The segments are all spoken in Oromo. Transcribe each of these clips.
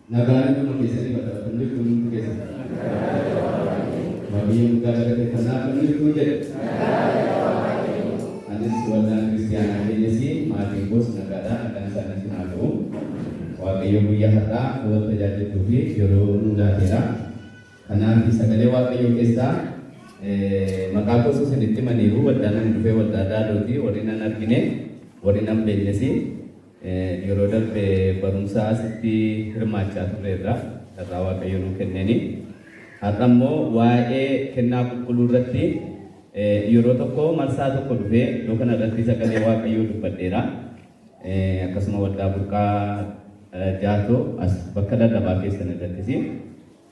Nagaan itu mengisi pada penduduk mengisi. Bagi yang negara kita penduduk menjadi. Anda sebuah Kristian aja sih, mati bos negara dan sana sinalu. Waktu yang hata, buat terjadi tuhi, juru nunda kira. Karena bisa kelewat yang kita, maka aku susah maniru, wadana nufe wadada roti, warina narkine, warina benesi. Yeroodhaan barumsaa asitti hirmaachaa turreerra irraa waaqayyo nuu kenneni. Har'a immoo waa'ee kennaa qulqulluu irratti yeroo tokko marsaa tokko dhufee iddoo kana irratti sagalee waaqayyoo dubbadheera. Akkasuma waldaa burqaa jaatoo as bakka lallabaa keessan irrattis.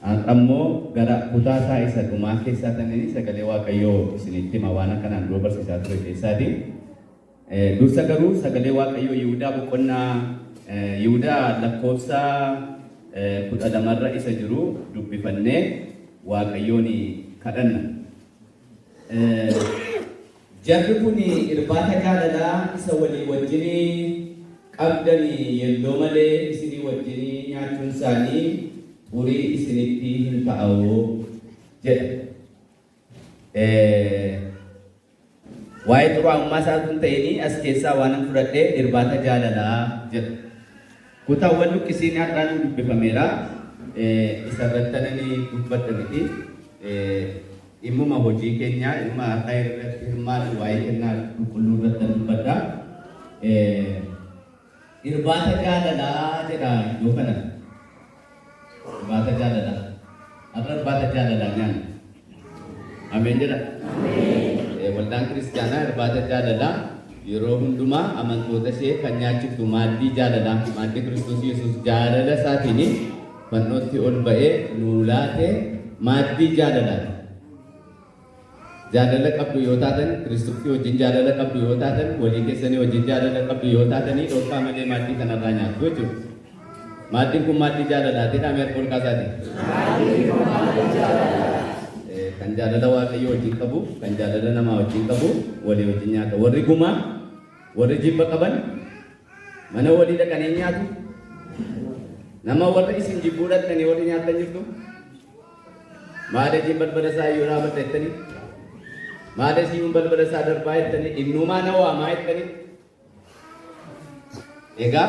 Har'a immoo gara kutaa isaa isa dhumaa keessaa ta'anii sagalee waaqayyoo isinitti hima waan akkanaan dura barsiisaa ture keessaati. Dursa garuu sagalee waaqayyoo Yihudaa boqonnaa Yihudaa lakkoofsa 12 isa jiru dubbifannee waaqayyoon kadhanna. Jarri kun irbaata jaalalaa isa walii wajjin qabdanii yelloo malee isinii wajjin nyaachuun isaanii xurii isinitti hin ta'u jedha. Waa'ee xuraa'ummaa isaatuun ta'ini as keessaa waan fudhadhee irbaata jaalalaa jedha. Kutaawwan luqqisiin har'aan dubbifameera. Isarratti ananii dubbadha miti. Dhimmuma hojii keenyaa dhimma har'aa irratti hirmaatu waa'ee kennaa qulqulluu irratti dubbadha. Irbaata jaalalaa jedha iddoo kana. Irbaata jaalalaa. Har'a irbaata jaalalaa nyaanna. Ameen jedha. Waldaan kiristaanaa irbaata jaalalaa yeroo hundumaa amantoota ishee kan nyaachiftu maaddii jaalalaa maaddii Kiristoos Yesuus jaalala isaatiin fannootti ol ba'ee nuu laate maaddii jaalalaati. Jaalala qabdu yoo taatan Kiristoosii wajjin jaalala qabdu yoo taatan walii keessanii wajjin jaalala qabdu yoo taatanii dhokkaa malee maaddii kanarraa nyaattu jechuudha. Maaddiin kun maaddii jaalalaati dha meeqa ol kaasaati? Kan jaalala waaqayyo wajjin qabu, kan jaalala namaa wajjin qabu, walii wajjin nyaata. Warri gumaa, warri jibba qaban, mana walii dhaqanii nyaatu. Nama warra isin jibbuu dhaqanii warri nyaatan jirtu. Maada isin balbala isaa yoo dhaabata jettanii, maada isin balbala isaa darbaa jettanii, innumaa na waamaa jettanii. Egaa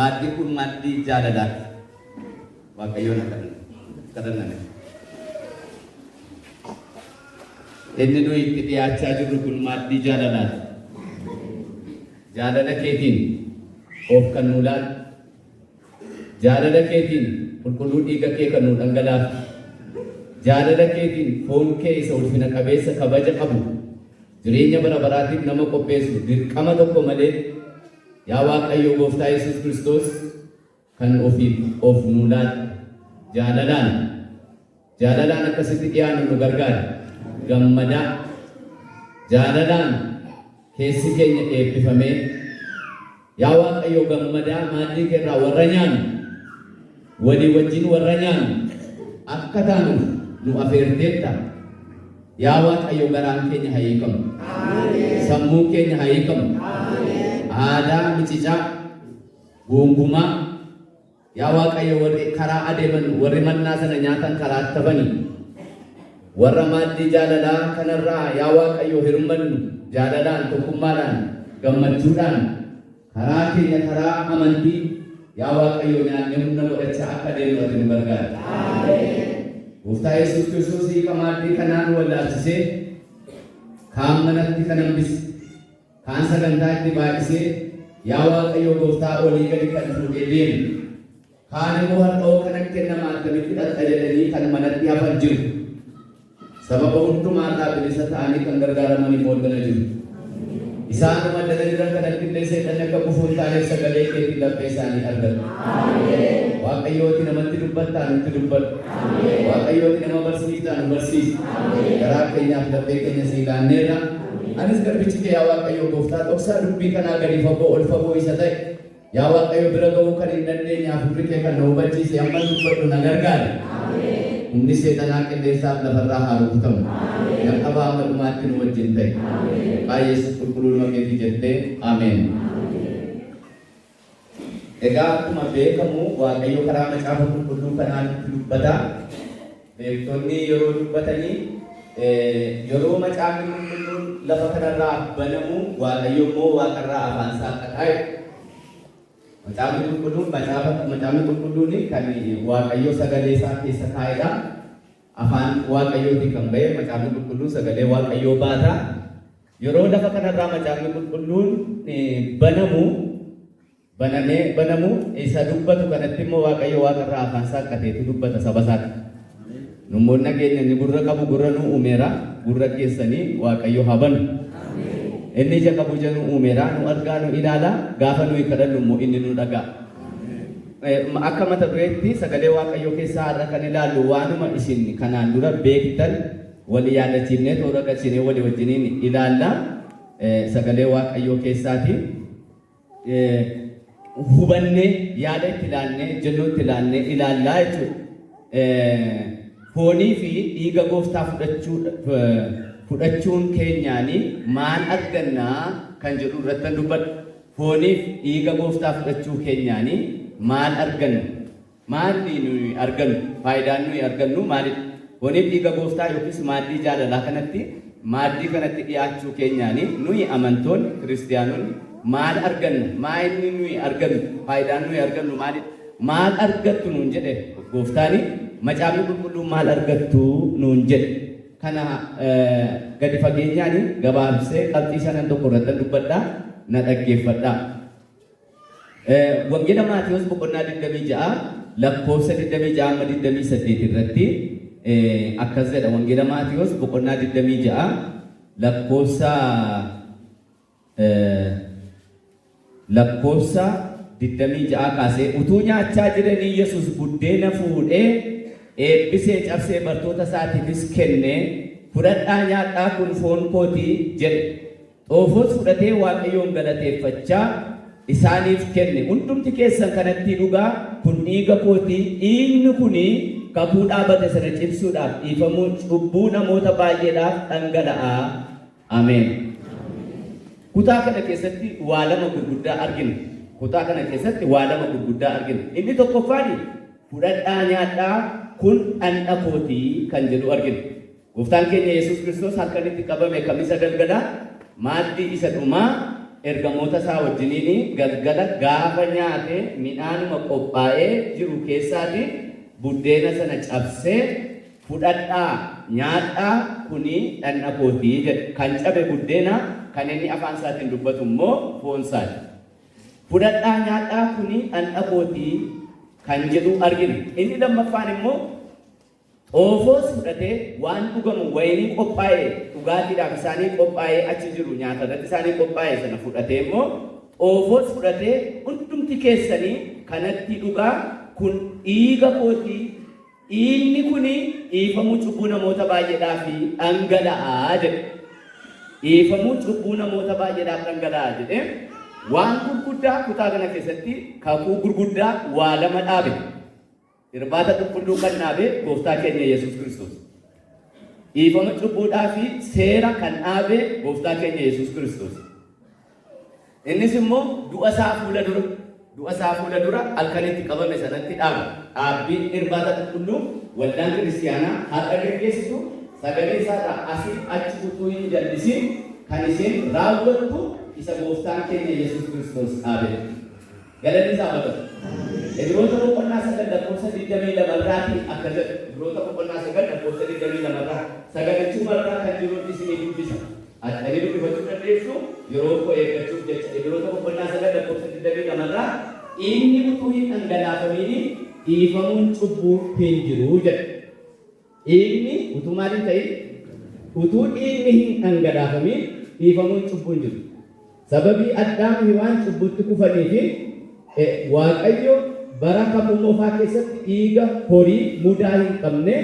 maaddiin kun maaddii jaalalaati. Waaqayyoon kadhanname. Inni nuyi itti dhiyaachaa jirru kun maaddii jaalalaati. Jaalala keetiin of kan nuu laatu, jaalala keetiin qulqulluu dhiiga kee kan nuu dhangalaatu, jaalala keetiin foon kee isa ulfina qabeessa kabaja qabu jireenya bara baraatiif nama qopheessu dirqama tokko malee yaa Waaqayyo Gooftaa Yesuus Kiristoos kan ofiif of nuu laatu jaalalaan akkasitti dhiyaannu nu gargaara. Gammadaa jaalalaan keessi keenya eebbifamee yaa Waaqayyo gammadaa maaddii keerraa warra nyaannu walii wajjin warra nyaannu akka taanuuf nu afeerteetta. Yaa Waaqayyo garaan keenya haa hiikamu, sammuu keenya haa hiikamu, aadaa micicaa gongumaa yaa Waaqayyo warri karaa adeeman warri mannaa sana nyaatan karaa tafanii warra maaddii jaalalaa kanarraa yaa Waaqayyo hirmannu jaalalaan tokkummaadhaan gammachuudhaan karaa keenya karaa amantii yaa Waaqayyo nyaannee humna godhachaa akka deemnu ati nu gargaara. Gooftaa Yesuus Kiristoos hiika maaddii kanaan wallaalchisee kaan manatti kan hambise kaan sagantaa itti baay'isee yaa Waaqayyo Gooftaa olii gadi kan fuudhee deemu kaan immoo har'oo kanatti kennamaa akkamitti dhaqqa jedhanii kan manatti hafan jiru. Sababa hundumaarraa bilisa ta'anii kan gargaaramaniif hoogganaa jiru. Isaanuma daldalirra kanatti illee seexanni akka kufuun taaneef sagalee keetiin laphee isaanii argatu. Waaqayyooti namatti dubbattaa nutti dubbatu. Waaqayyooti nama barsiiftaa nu barsiisi. Garaa keenyaaf laphee keenya sii laanneerra. Anis garbichi kee yaa Waaqayyo Gooftaa dhoksaa dubbii kanaa gadi fagoo ol fagoo isa ta'e. Yaa Waaqayyo bira ga'uu kan hin dandeenyaaf hundi kee kan nu hubachiise amma dubbadhu na gargaare. Humni seexanaa qilleensaaf lafarraa haa rukutamu. Jalqabaa amma dhumaatti nu wajjin ta'e. Maqaa Yesuus qulqulluu nama keetii jettee ameen. Egaa akkuma beekamu Waaqayyo karaa macaafa qulqulluu kanaan dubbata. Beektonni yeroo dubbatanii yeroo macaafni qulqulluun lafa kanarraa banamu Waaqayyo immoo waaqarraa afaan saaqataa. Macaafni qulqulluun kan Waaqayyo sagalee isaa keessa kaa'edha. Afaan Waaqayyooti kan ba'e macaafni qulqulluun sagalee Waaqayyoo baata. Yeroo lafa kanarraa macaafni qulqulluun banamu isa dubbatu kanatti immoo Waaqayyo waaqarraa afaan saaqateetu dubbata saba isaatti. Namoonni nageenya inni gurra qabu gurra nu uumeera, gurra keessanii Waaqayyo haa banu. Inni ija qabu ija nu uumeera, nu argaa nu ilaala, gaafa nuyi kadhannu immoo inni nu dhaga'a. Akka mata dureetti sagalee Waaqayyo keessaa har'a kan ilaallu waanuma isin kanaan dura beektan walii yaadachiifnee toora galchinee walii wajjiniin ilaalla. Sagalee Waaqayyo keessaati. Hubannee yaada itti ilaannee jennuu itti ilaannee ilaallaa jechuudha. Foonii fi dhiiga gooftaa fudhachuun keenyaanii maal argannaa kan jedhu irratti dubbadhu. Foonii fi dhiiga gooftaa fudhachuu keenyaanii maal argannu? Maalli nuyi argannu? Faayidaan nuyi argannu maalidha? Foonii fi dhiiga gooftaa yookiis maaddii jaalalaa kanatti maaddii kanatti dhiyaachuu keenyaanii nuyi amantoonni kiristiyaanonni maal arganna? Maalli nuyi argannu? Faayidaan nuyi argannu maalidha? Maal argattu nuun jedhe gooftaani? Macaafni qulqulluun maal argattu nuun jedhe? Kana gadi fageenyaan gabaabsee qabxii shanan tokko irratti dubbadhaa na dhaggeeffadhaa. Wangeela Maatiyos boqonnaa 26 lakkoofsa 26 amma 28 irratti akkas jedha. Wangeela Maatiyos boqonnaa 26 lakkoofsa 26 kaasee utuu nyaachaa jiranii Yesuus buddeena fuudhee eebbisee cabsee bartoota isaatiifis kennee fudhadhaa nyaadhaa kun foon kootii jedhe. Xoofoos fudhatee Waaqayyoon galateeffachaa isaaniif kenne. Hundumti keessan kanatti dhugaa kun dhiiga kootii. Dhiigni kuni kakuu dhaabate sana cimsuudhaaf dhiifamuu cubbuu namoota baay'eedhaaf dhangala'aa. Ameen. Kutaa kana keessatti waa lama gurguddaa argina. Inni tokkoffaan fudhadhaa nyaadhaa kun dhandha kootii kan jedhu argina. Gooftaan keenya Yesuus Kiristoos halkanitti qabame kamisa galgalaa maaddii isa dhumaa ergamoota isaa wajjiniin galgala gaafa nyaate midhaanuma qophaa'ee jiru keessaati buddeena sana cabsee fudhadhaa nyaadhaa kuni dhandha kootii jedhe. Kan cabe buddeena kan inni afaan isaatiin dubbatu immoo foon isaati. Fudhadhaa nyaadhaa kuni dhandha kootii kan jedhu argina. Inni lammaffaan immoo xoofoos fudhatee waan dhugamu wayinii qophaa'ee dhugaatiidhaaf isaanii qophaa'ee achi jiru nyaata irratti isaanii qophaa'ee sana fudhatee immoo xoofoos fudhatee hundumti keessanii kanatti dhugaa kun dhiiga kootii. Dhiigni kuni dhiifamuu cubbuu namoota baay'eedhaaf dhangala'aa jedhe. Dhiifamuu cubbuu namoota baay'eedhaaf dhangala'aa jedhe. Waan gurguddaa kutaa kana keessatti kakuu gurguddaa waa lama dhaabe. Irbaata qulqulluu kan dhaabe gooftaa keenya Yesuus Kiristoos. Dhiifama cubbuudhaa fi seera kan dhaabe gooftaa keenya Yesuus Kiristoos. Innis immoo du'a isaa fuula dura halkanitti qabame sanatti dhaaba. Dhaabbiin irbaata qulqulluu waldaan kiristiyaanaa har'a gaggeessitu sagalee isaarraa asii achi utuu hin jallisin kan isheen raawwattu isa gooftaan keenya Yesuus Kiristoos dhaabe. Galanni isaa baqatu. Ibroota boqonnaa 9 lakkoofsa 22 irraatii akka jedhu Ibroota boqonnaa 9 lakkoofsa 22 irraa sagalachuu marraa kan jiru isinii dubbisa. Adanii dubbifachuu dandeessu yeroo koo eeggachuuf jecha Ibroota boqonnaa 9 lakkoofsa 22 irraa inni utuu hin dhangalaafamiin dhiifamuun cubbuu hin jiru jedha. Inni utuu maaliin ta'in utuu dhiigni hin dhangalaafamiin dhiifamuun cubbuu hin jiru. Sababii Addaam waan cubbutti kufaniif Waaqayyo bara kakuu keessatti dhiiga horii mudaa hin qabne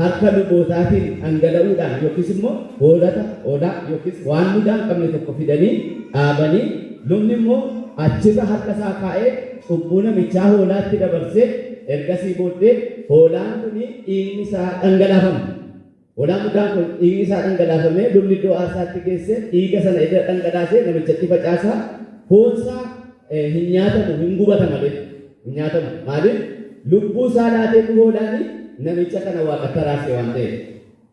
harka lubootaatiin dhangala'uudhaan yookiis immoo hoolaa yookiis waan mudaa hin qabne tokko fidanii dhaabanii lubni immoo achirra harka isaa kaa'ee cubbuu namichaa hoolaatti dabarsee ergasii booddee hoolaan kun dhiigni isaa dhangalaafama. Hoolaan mudaan kun dhiigni isaa dhangalaafamee lubni iddoo aarsaatti geessee dhiiga sana irra dhangalaasee namichatti facaasaa foonsaa hin nyaatamu hin gubata malee hin nyaatamu maaliif lubbuu isaa laatee dhugoodhaan namicha kana waaqatti araarse waan ta'eef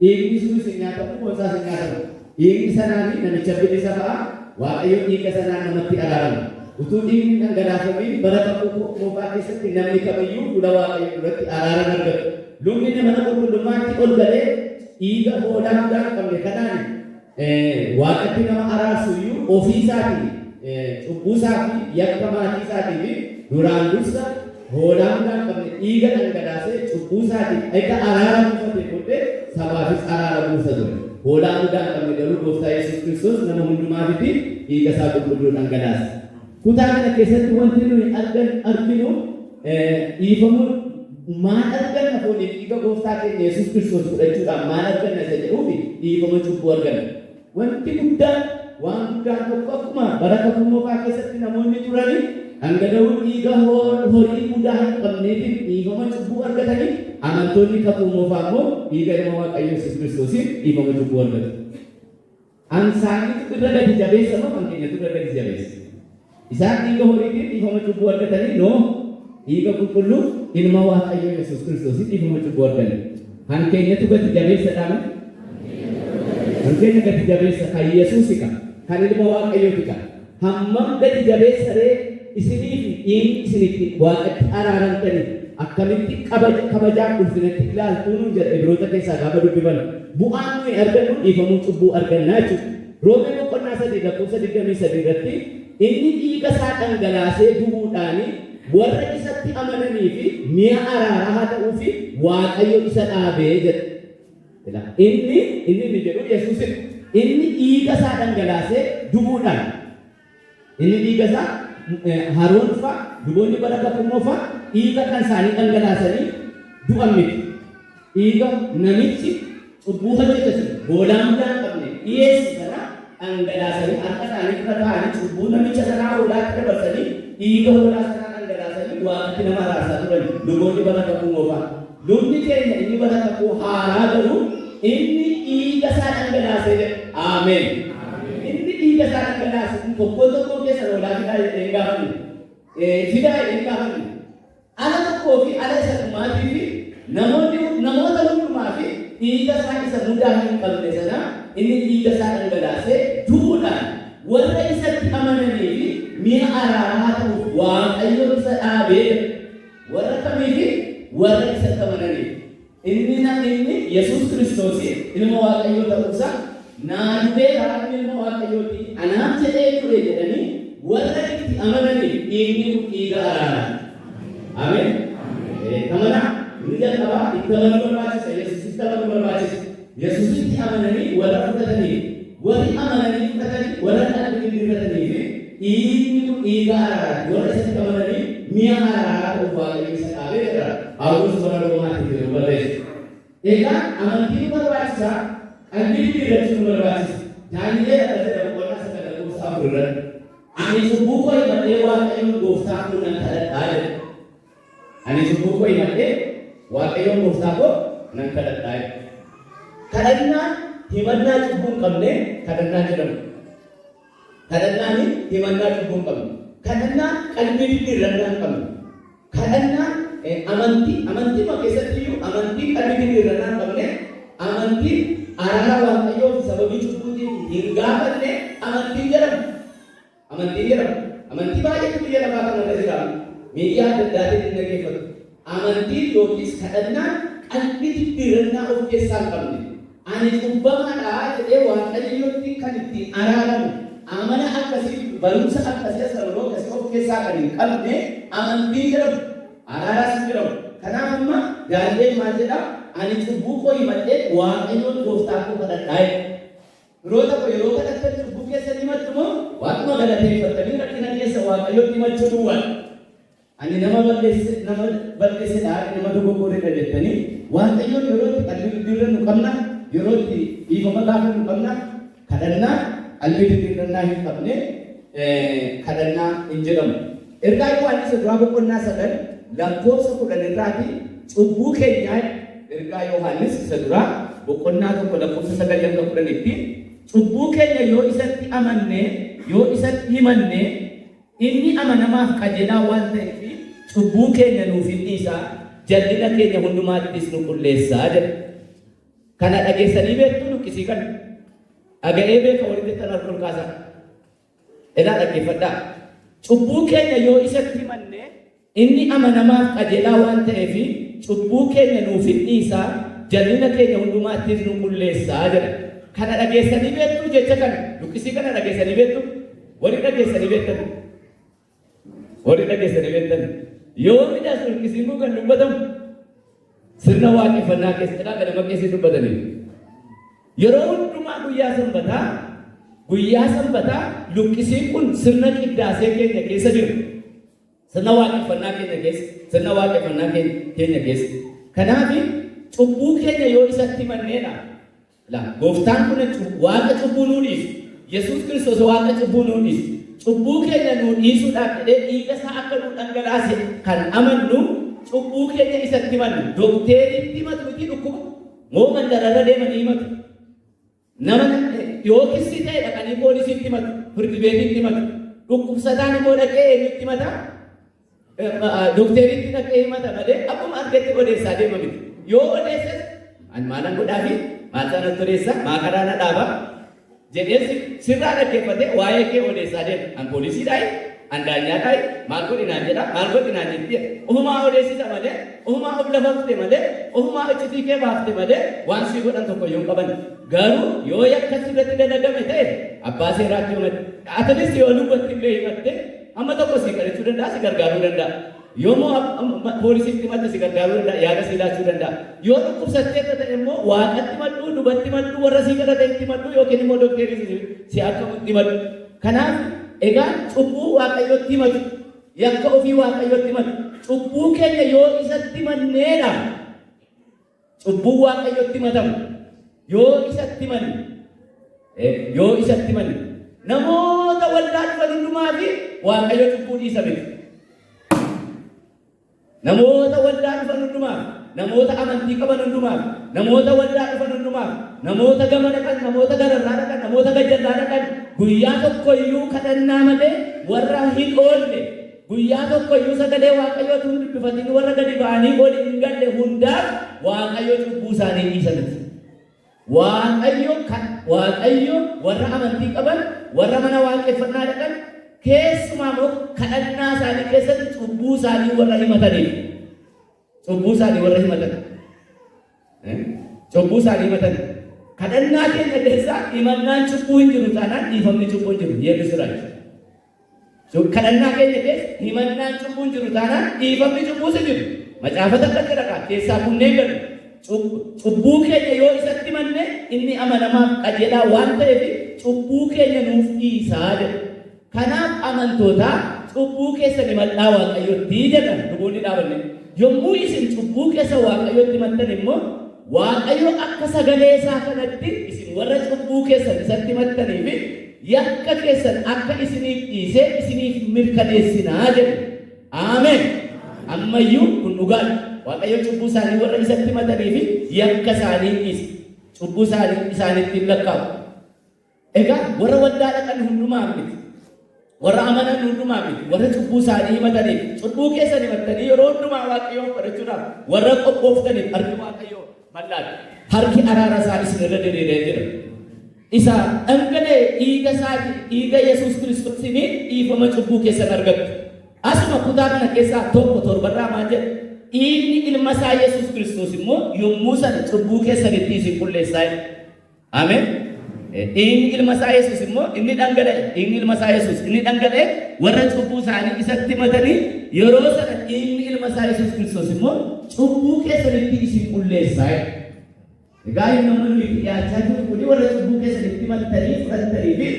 dhiigni sunis hin nyaatamu foon isaas hin nyaatamu dhiigni sanaan namicha bilisa ba'a waaqayyo dhiiga sanaan namatti araarama utuu dhiigni dhangalaafamee bara tokko moofaa keessatti namni kamiyyuu fuula waaqayyo duratti araarama argatu lubni mana qulqullummaatti ol galee dhiiga hoolaa guddaa hin qabne kanaan waaqatti nama araarsu iyyuu ofii isaatii cubbuu isaa fi yakka maatii isaatii fi duraan dursa hoolaa guddaa hin qabne dhiiga dhangalaasee cubbuu isaatii akka araara buufate godhee sabaafis araara buusa ture hoolaa guddaa hin qabne garuu gooftaa Yesuus Kiristoos nama hundumaafiti dhiiga isaa qulqulluu dhangalaase. Kutaa kana keessatti wanti nuyi arginu dhiifamuu maal arganna fooniin dhiiga gooftaa keenya Yesuus Kiristoos fudhachuudhaan maal arganna isa jedhuufi dhiifama cubbuu arganna. Wanti guddaan waan guddaan tokko akkuma bara kakuu keessatti namoonni turanii dhangala'uun dhiiga horii guddaa hin qabneetiin dhiifama cubbuu argatanii amantoonni kakuu moofaa immoo dhiiga ilma Waaqayyo Yesuus Kiristoosiin dhiifama cubbuu argatu. Ansaaniitu irra gadi jabeessa moo kan keenyatu irra gadi jabeessa? Isaan dhiiga horiitiin dhiifama cubbuu argatanii noo dhiiga qulqulluu ilma Waaqayyo Yesuus Kiristoosiin dhiifama cubbuu argatan. Kan keenyatu gadi jabeessadhaan kan keenya gadi jabeessa kan Yesuusika kan ilma Waaqayyootika hammam gadi jabeessaree isinii fi dhiigni isinitti waaqatti araaramtanii akkamitti kabajaa ulfinatti ilaaltuun jedha Ibroota keessaa gaafa dubbiban bu'aan nuyi argannu dhiifamuu cubbuu argannaa jechuudha. Roomee boqonnaa 3:23 irratti inni dhiiga isaa dhangalaasee du'uudhaan warra isatti amananii fi mi'a araaraa haa ta'uu fi Waaqayyo isa dhaabee jedha. Inni jedhu Yesuusin inni dhiiga isaa dhangalaasee du'uudhaan inni dhiiga isaa Haroon fa'a luboonni bara kakuu fa'a dhiiga kan isaanii dhangalaasanii du'an miti. Dhiiga namichi cubbuu hojjetu hoolaa guddaa hin qabne dhiyeessi sana dhangalaasanii harka isaanii irra taa'anii cubbuu namicha sanaa hoolaatti dabarsanii dhiiga hoolaa sanaa dhangalaasanii waaqatti nama araarsaa turan luboonni bara kakuu fa'a. Lubni keenya inni bara kakuu haaraa garuu inni dhiiga isaa dhangalaasee jedha. Ameen. Inni dhiiga isaa dhangalaasee tokko keessa hoolaa fidaa jedhee gaafanne. Fidaa jedhee gaafanne. Ala tokkoo fi ala isa dhumaatii fi namoota hundumaa fi dhiiga isaa isa mudaa hin qabne sana inni dhiiga isaa dhangalaasee du'uudhaan warra isatti amananii fi mi'a araaraa haa ta'uuf Waaqayyo isa dhaabee warra kamii fi warra isatti amananii. Inni Yesuus Kiristoos ilma Waaqayyoo ta'uusaa naannoo haadha ilma Waaqayyooti anaaf jedhee ture jedhanii warra itti amananii dhiigni kun dhiiga araaraa. Ameen. Kamana inni jalqabaa itti amanuu barbaachisa. Yesuusitti amanuu barbaachisa. Yesuusitti amananii warra fudhatanii warri amananii fudhatanii warra dhaabbii fudhatanii fi dhiigni kun dhiiga araaraa warra isatti amananii mi'a araaraa ta'uuf Waaqayyo isa dhaabee jira. Awwaas bara Roomaatti jiru barreessu. Egaa amantiin barbaachisa, qalbii diriirachuu barbaachisa. Daani'eel akka jedhamu qonna sagal gooftaa fuuldura. Ani cubbuu koo himadhee Waaqayyoon gooftaa koo nan kadhadhaa jedha. Ani cubbuu koo himadhee Waaqayyoon gooftaa koo nan kadhadhaa jedha. Kadhannaan himannaa cubbuu hin qabne kadhannaa jedhamu. Kadhannaan himannaa cubbuu hin qabne. Kadhannaan qalbii diriirannaa hin qabne. Kadhannaan amantii keessatti iyyuu amantii qalbii diriirannaa hin qabne amantii araara Waaqayyoo fi sababii cubbuutiin hin gaafanne amantii jedhamu. Amantii baay'eetu biyya lafaa kanarra jira. Miidiyaa adda addaatiin hin dhaggeeffatu. Amantii yookiis kadhannaan qalbii diriirannaa of keessaa hin qabne. Ani cubbamaadhaa jedhee Waaqayyootti kan ittiin araaramu amana akkasii barumsa akkasii sababoo akkasii of keessaa kan hin qabne amantii jedhamu. Araaraas jedhamu. Kanaaf amma Daani'eel maal jedha? Ani cubbuu koo himadhee Waaqayyoon gooftaa koo kadhadhaa jedha. Yeroo kadhattan cubbuu keessatti himattu moo Waaquma galateeffattanii rakkina keessa Waaqayyoon himachuu duwwaa. Ani nama balleessedhaa nama dogoggoreedha jettanii Waaqayyoon yeroo itti qalbii diriirrannu qabna yeroo itti dhiifama gaafannu qabna kadhannaa qalbii diriirrannaa hin qabne kadhannaa hin jedhamu. Ergaa Yohaannis duraa boqonnaa 9 lakkoofsa 10 irraati cubbuu keenyaa ergaa Yohaannis isa duraa boqonnaa 1 lakkoofsa 9 hanga 10tti cubbuu keenya yoo isatti amanne yoo isatti himanne inni amanamaaf qajeelaa waan ta'eef cubbuu keenya nuuf hin dhiisaa jallina keenya hundumaattis nu qulleessaa jedha. Kana dhageessanii beektu luqqisii kana dhaga'ee beeka walitti tan harkul kaasaa edhaa dhaggeeffadhaa. Cubbuu keenya yoo isatti himanne inni amanamaaf qajeelaa waan ta'eef cubbuu keenya nuuf hin dhiisaa jallina keenya hundumaattis nu qulleessaa jedha. Kana dhageessanii beektu jecha kana luqqisii kana dhageessanii beektu wali dhageessanii beektan wali dhageessanii beektan yoo midhaas luqqisiin kun kan dubbatamu sirna waaqeffannaa keessatti ganama keessatti dubbatanii yeroo hundumaa guyyaa sanbataa luqqisiin kun sirna qiddaasee keenya keessa jiru sirna waaqeffannaa keenya keessa kanaaf cubbuu keenya yoo isatti himanneedha gooftaan kun waaqa cubbuu nuu dhiisu Yesuus Kiristoos waaqa cubbuu nuu dhiisu cubbuu keenya nuu dhiisuudhaaf jedhee dhiiga isaa akka nuu dhangalaase kan amannu cubbuu keenya isatti himannu dokteeritti himatu miti dhukkuba moo mandararra deemanii himatu nama yoo kisii ta'e dhaqanii poolisiitti himatu firdi beetitti himatu dhukkubsataan immoo dhaqee eenyutti himata dokteeritti dhaqee himata malee akkuma argetti odeessaa deema miti yoo odeessas an maalan godhaafi maal sanatti odeessa maakaraa na dhaaba jedhee sirraa dhaggeeffate waa'ee kee odeessaa deema an poolisiidhaayi an daanyaadhaayi maal godhinaan jedha maal godhinaan jettee ofumaa odeessita malee ofumaa of lafafte malee ofumaa iccitii kee baafte malee waan sii godhan tokko yoo qaban garuu yoo yakkatti irratti dalagame ta'e abbaa seeraatti himate atanis yoo lubbatti illee himatte amma tokko si kadhachuu danda'a si gargaaruu danda'a yoommoo poolisiitti himatte si gargaaruu danda'a yaada si laachuu danda'a yoo dhukkubsattee ta'e immoo waaqatti madhuu lubatti madhuu warra si kadhateetti madhuu yookiin immoo dokteerii si akkamutti madhu kanaaf egaa cubbuu waaqayyotti himatu yakka ofii waaqayyotti himatu cubbuu keenya yoo isatti himanneedha cubbuu waaqayyotti himatamu yoo isatti himanne namoota waldaa dhufan hundumaa fi waaqayyo cubbuu dhiisa miti namoota waldaa dhufan hundumaa namoota amantii qaban hundumaa namoota waldaa dhufan hundumaa namoota gama dhaqan namoota gararraa dhaqan namoota gajjarraa dhaqan guyyaa tokko iyyuu kadhannaa malee warra hin oolle guyyaa tokko iyyuu sagalee waaqayyootu hin dubbifatin warra gadi ba'anii oli hin galle hundaaf waaqayyo cubbuu isaanii dhiisa miti waaqayyo warra amantii qaban warra mana waaqeffannaa dhaqan keessumaa immoo kadhannaa isaanii keessatti cubbuu isaanii warra himataniif cubbuu isaanii himatan kadhannaa keenya keessaa himannaan cubbuu hin jiru taanaan dhiifamni cubbuu hin jiru yeeddu siraachu kadhannaa keenya keessa himannaan cubbuu hin jiru taanaan dhiifamni cubbuu hin jiru macaafata akka jedha keessaa kunneen galu cubbuu keenya yoo isatti himanne inni amanamaaf qajeelaa waan ta'eef cubbuu keenya nuuf dhiisaa jedha kanaaf amantoota cubbuu keessan himadhaa waaqayyotti jedhan luboonni dhaabanne yommuu isin cubbuu keessa waaqayyotti himattan immoo waaqayyo akka sagalee isaa kanatti isin warra cubbuu keessan isatti himattaniif yakka keessan akka isiniif dhiisee isiniif mirkaneessinaa jedhu aameen ammayyuu kun dhugaadha waaqayyo cubbuu isaanii warra isatti himataniif yakka isaanii dhiisa cubbuu isaaniitti hin lakkaa'u egaa warra waldaa dhaqan hundumaa miti warra amanan hundumaa miti warra cubbuu isaanii himataniif cubbuu keessan himattanii yeroo hundumaa waaqayyoon kadhachuudhaaf warra qophooftaniif harki waaqayyoo bal'aadha harki araara isaa isin irra diriiree jira isa dhangalee dhiiga isaati dhiiga Yesuus Kiristoosiin dhiifama cubbuu keessan argattu asuma kutaa kana keessaa tokko torbarraa maal jedha dhiigni ilma isaa Yesuus Kiristoos immoo yommuu sana cubbuu keessanitti isin qulleessaa ameen dhiigni ilma isaa Yesuus immoo inni dhangala'e dhiigni ilma isaa Yesuus inni dhangala'e warra cubbuu isaanii isatti himatanii yeroo sana dhiigni ilma isaa Yesuus Kiristoos immoo cubbuu keessanitti isin qulleessaa egaa inni namoonni dhiyaachaa jiru kuni warra cubbuu keessanitti himatanii fudhatanii fi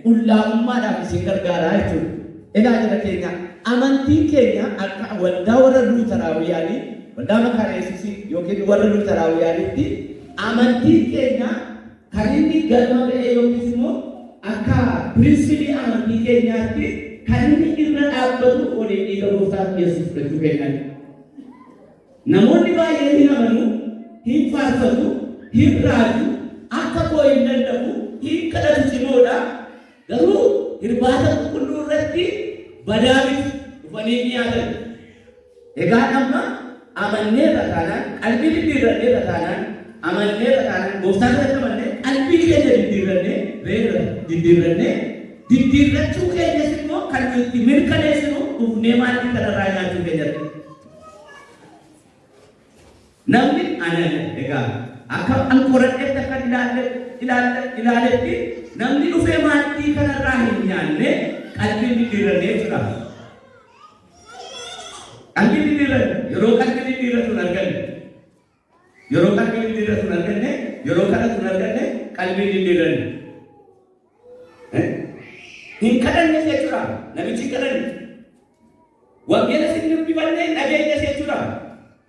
qullaa'ummaadhaaf isin gargaaraa jechuudha egaa jira keenya amantiin keenya akka waldaa warra luuteraawiyaanii waldaa makaana Yesuusii yookiin warra luuteraawiyaaniitti amantiin keenya kan inni galma ba'ee yookiin immoo akka pirinsipii amantii keenyaatti kan inni irra dhaabbatu olii dhiiga gooftaa Yesuus fudhachuu keenyan. Namoonni baay'een hin amanu, hin faarfatu, hin raaju, akka koo hin danda'u, hin kadhatu cimoodha. Garuu irbaata qulqulluu irratti badaamit dhufanii dhiyaatan. Egaa amma amanneerra taanaan qalbii diddiirranneerra taanaan amanneerra taanaan gooftaan irratti amannee qalbii keenya diddiirrachuu keenyas immoo kan nuti mirkaneessinu dhufnee maatii kanarraa nyaachuu keenyatti. Namni anana egaa akka an qoradhetti akka ilaaletti namni dhufee maatii kanarraa hin nyaanne qalbii diddiirrannee jira. Qalbii diddiirranne yeroo qalbii diddiirratu hin arganne yeroo qalbii diddiirratu hin arganne yeroo kadhatu hin arganne qalbii diddiirranne. Hin kadhanne jechuudha namichi kadhanne wangeela sin dubbifanne dhageenya jechuudha.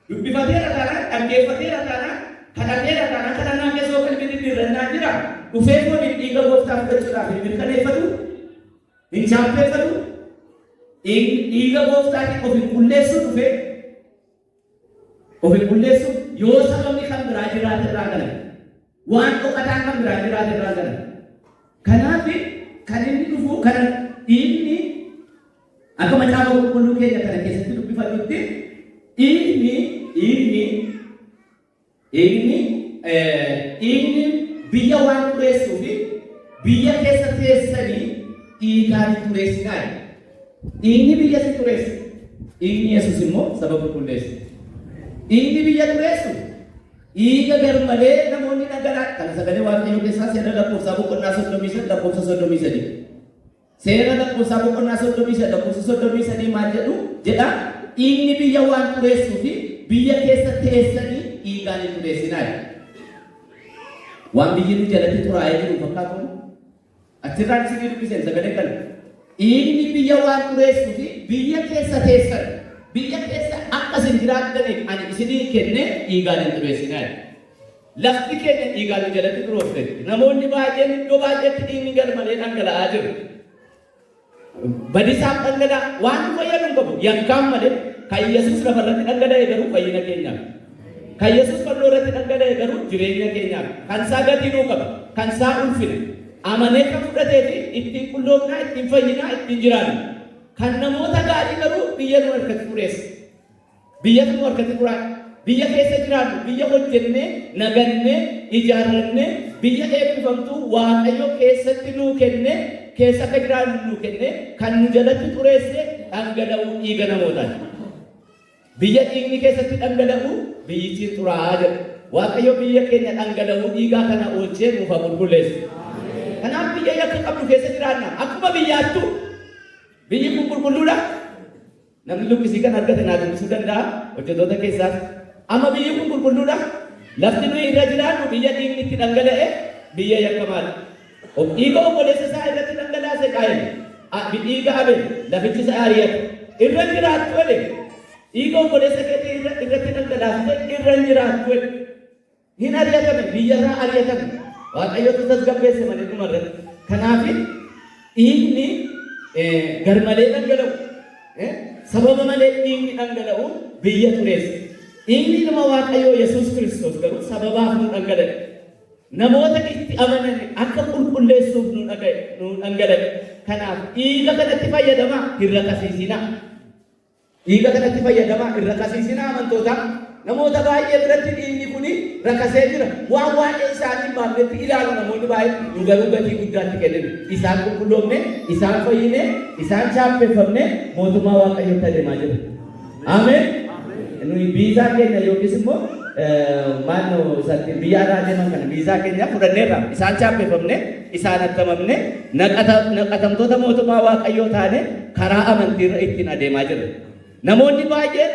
Dubbifateera taanaan dhaggeeffateera taanaan kadhateera taanaan kadhannaan keessoo qalbii diddiirrannaa jira. Dhufee foon dhiiga gooftaa fudhachuudhaaf hin mirkaneeffatu hin chaappeffatu dhiiga gooftaatiin of hin qulleessu dhufee of hin qulleessu yoo sababni kan biraa jiraate irraa galan waan dhokataan kan biraa jiraate irraa galan. Kanaaf kan inni dhufu kana inni akka macaafa qulqulluu keenya kana keessatti dubbifatutti inni biyya waan xureessuu fi biyya keessa teessanii dhiigaan xureessinaa. Inni biyya si xureessu, inni Yesuus immoo saba qulqulleessu. Inni biyya xureessu dhiiga garmalee namoonni dhangalaa'an kan sagalee waaqayyoo keessaa seera lakkoofsaa boqonnaa 33 lakkoofsa 33. Seera lakkoofsaa boqonnaa 33 lakkoofsa 33 maal jedhu jedha inni biyya waan xureessuu fi biyya keessa teessanii dhiigaan hin xureessinaa. Waan biyyi nu jalatti xuraa'ee jiru fakkaatu achirraan isin dubbiseen sagalee kana. Inni biyya waan xureessuu fi biyya keessa teessan biyya keessa akkasin jiraataniif ani isinii kenne dhiigaan hin xureessinaa. Lafti keenya dhiigaan nu jalatti xuroofte. Namoonni baay'een iddoo baay'eetti dhiigni garmalee dhangala'aa jiru. Badisaaf dhangala'aa waan nu fayyadu hin qabu. Yakkaan malee kan Yesuus lafarratti dhangala'e garuu fayyina keenyaaf. Kan Yesuus fannoo irratti dhangala'e garuu jireenya keenyaaf. Kan isaa gatii nuu qaba. Kan isaa ulfina. Amanee kan fudhatee fi ittiin qulloomnaa, ittiin fayyinaa, ittiin jiraannu. Kan namoota gaarii garuu biyya nu harkatti xureessa. Biyya nu harkatti xuraa'e. Biyya keessa jiraannu, biyya hojjennee, nagannee, ijaarrannee, biyya eebbifamtuu Waaqayyo keessatti nuu kenne, keessa akka jiraannu nuu kenne, kan nu jalatti xureesse dhangala'uu dhiiga namootaati. Biyya dhiigni keessatti dhangala'uu biyyichi xuraa'aa jedha. Waaqayyo biyya keenya dhangala'uu dhiigaa kana oolchee nuuf haa qulqulleessu. Kanaaf biyya yakka qabdu keessa jiraanna. Akkuma biyyaattu biyyi kun qulqulluudha. Namni lubbisii kan argate naa dubbisuu danda'a hojjettoota keessaas. Amma biyyi kun qulqulluudha. Lafti nuyi irra jiraannu biyya dhiigni itti dhangala'e biyya yakkamaadha. Dhiiga obboleessa isaa irratti dhangalaase Qaayil. Dhiiga Abeel lafichi isa ari'ate. Irra jiraattu jedhe. Dhiiga obboleessa keetii irratti dhangalaase irra jiraattu jedhe. Hin ari'atame biyyarraa ari'atame. Waaqayyotu tasgabbeesse malee dhumarratti. Kanaaf dhiigni garmalee dhangala'u sababa malee dhiigni dhangala'u biyya xureessa. Dhiigni ilma Waaqayyoo Yesuus Kiristoos garuu sababaaf nu dhangala'e. Namoota itti amanan akka qulqulleessuuf nu dhangala'e. Kanaaf dhiiga kanatti fayyadamaa hin rakasiisinaa. Dhiiga kanatti fayyadamaa hin rakasiisinaa amantoota. Namoota baay'ee biratti dhiigni kuni rakasee jira. Waan waa'ee isaanii baafnetti ilaalu namoonni baay'ee nu garuu gatii guddaatti kenninu. Isaan qulqulloomne, isaan fayyine, isaan chaappeffamne mootummaa Waaqayyootti adeemaa jira. Ameen. Nuyi biizaa keenya yookiis immoo maannoo isaatti biyya alaa deeman kana biizaa keenya fudhanneerra. Isaan chaappeffamne, isaan attamamne, naqatamtoota mootummaa Waaqayyoo taane karaa amantiirra ittiin adeemaa jira. Namoonni baay'een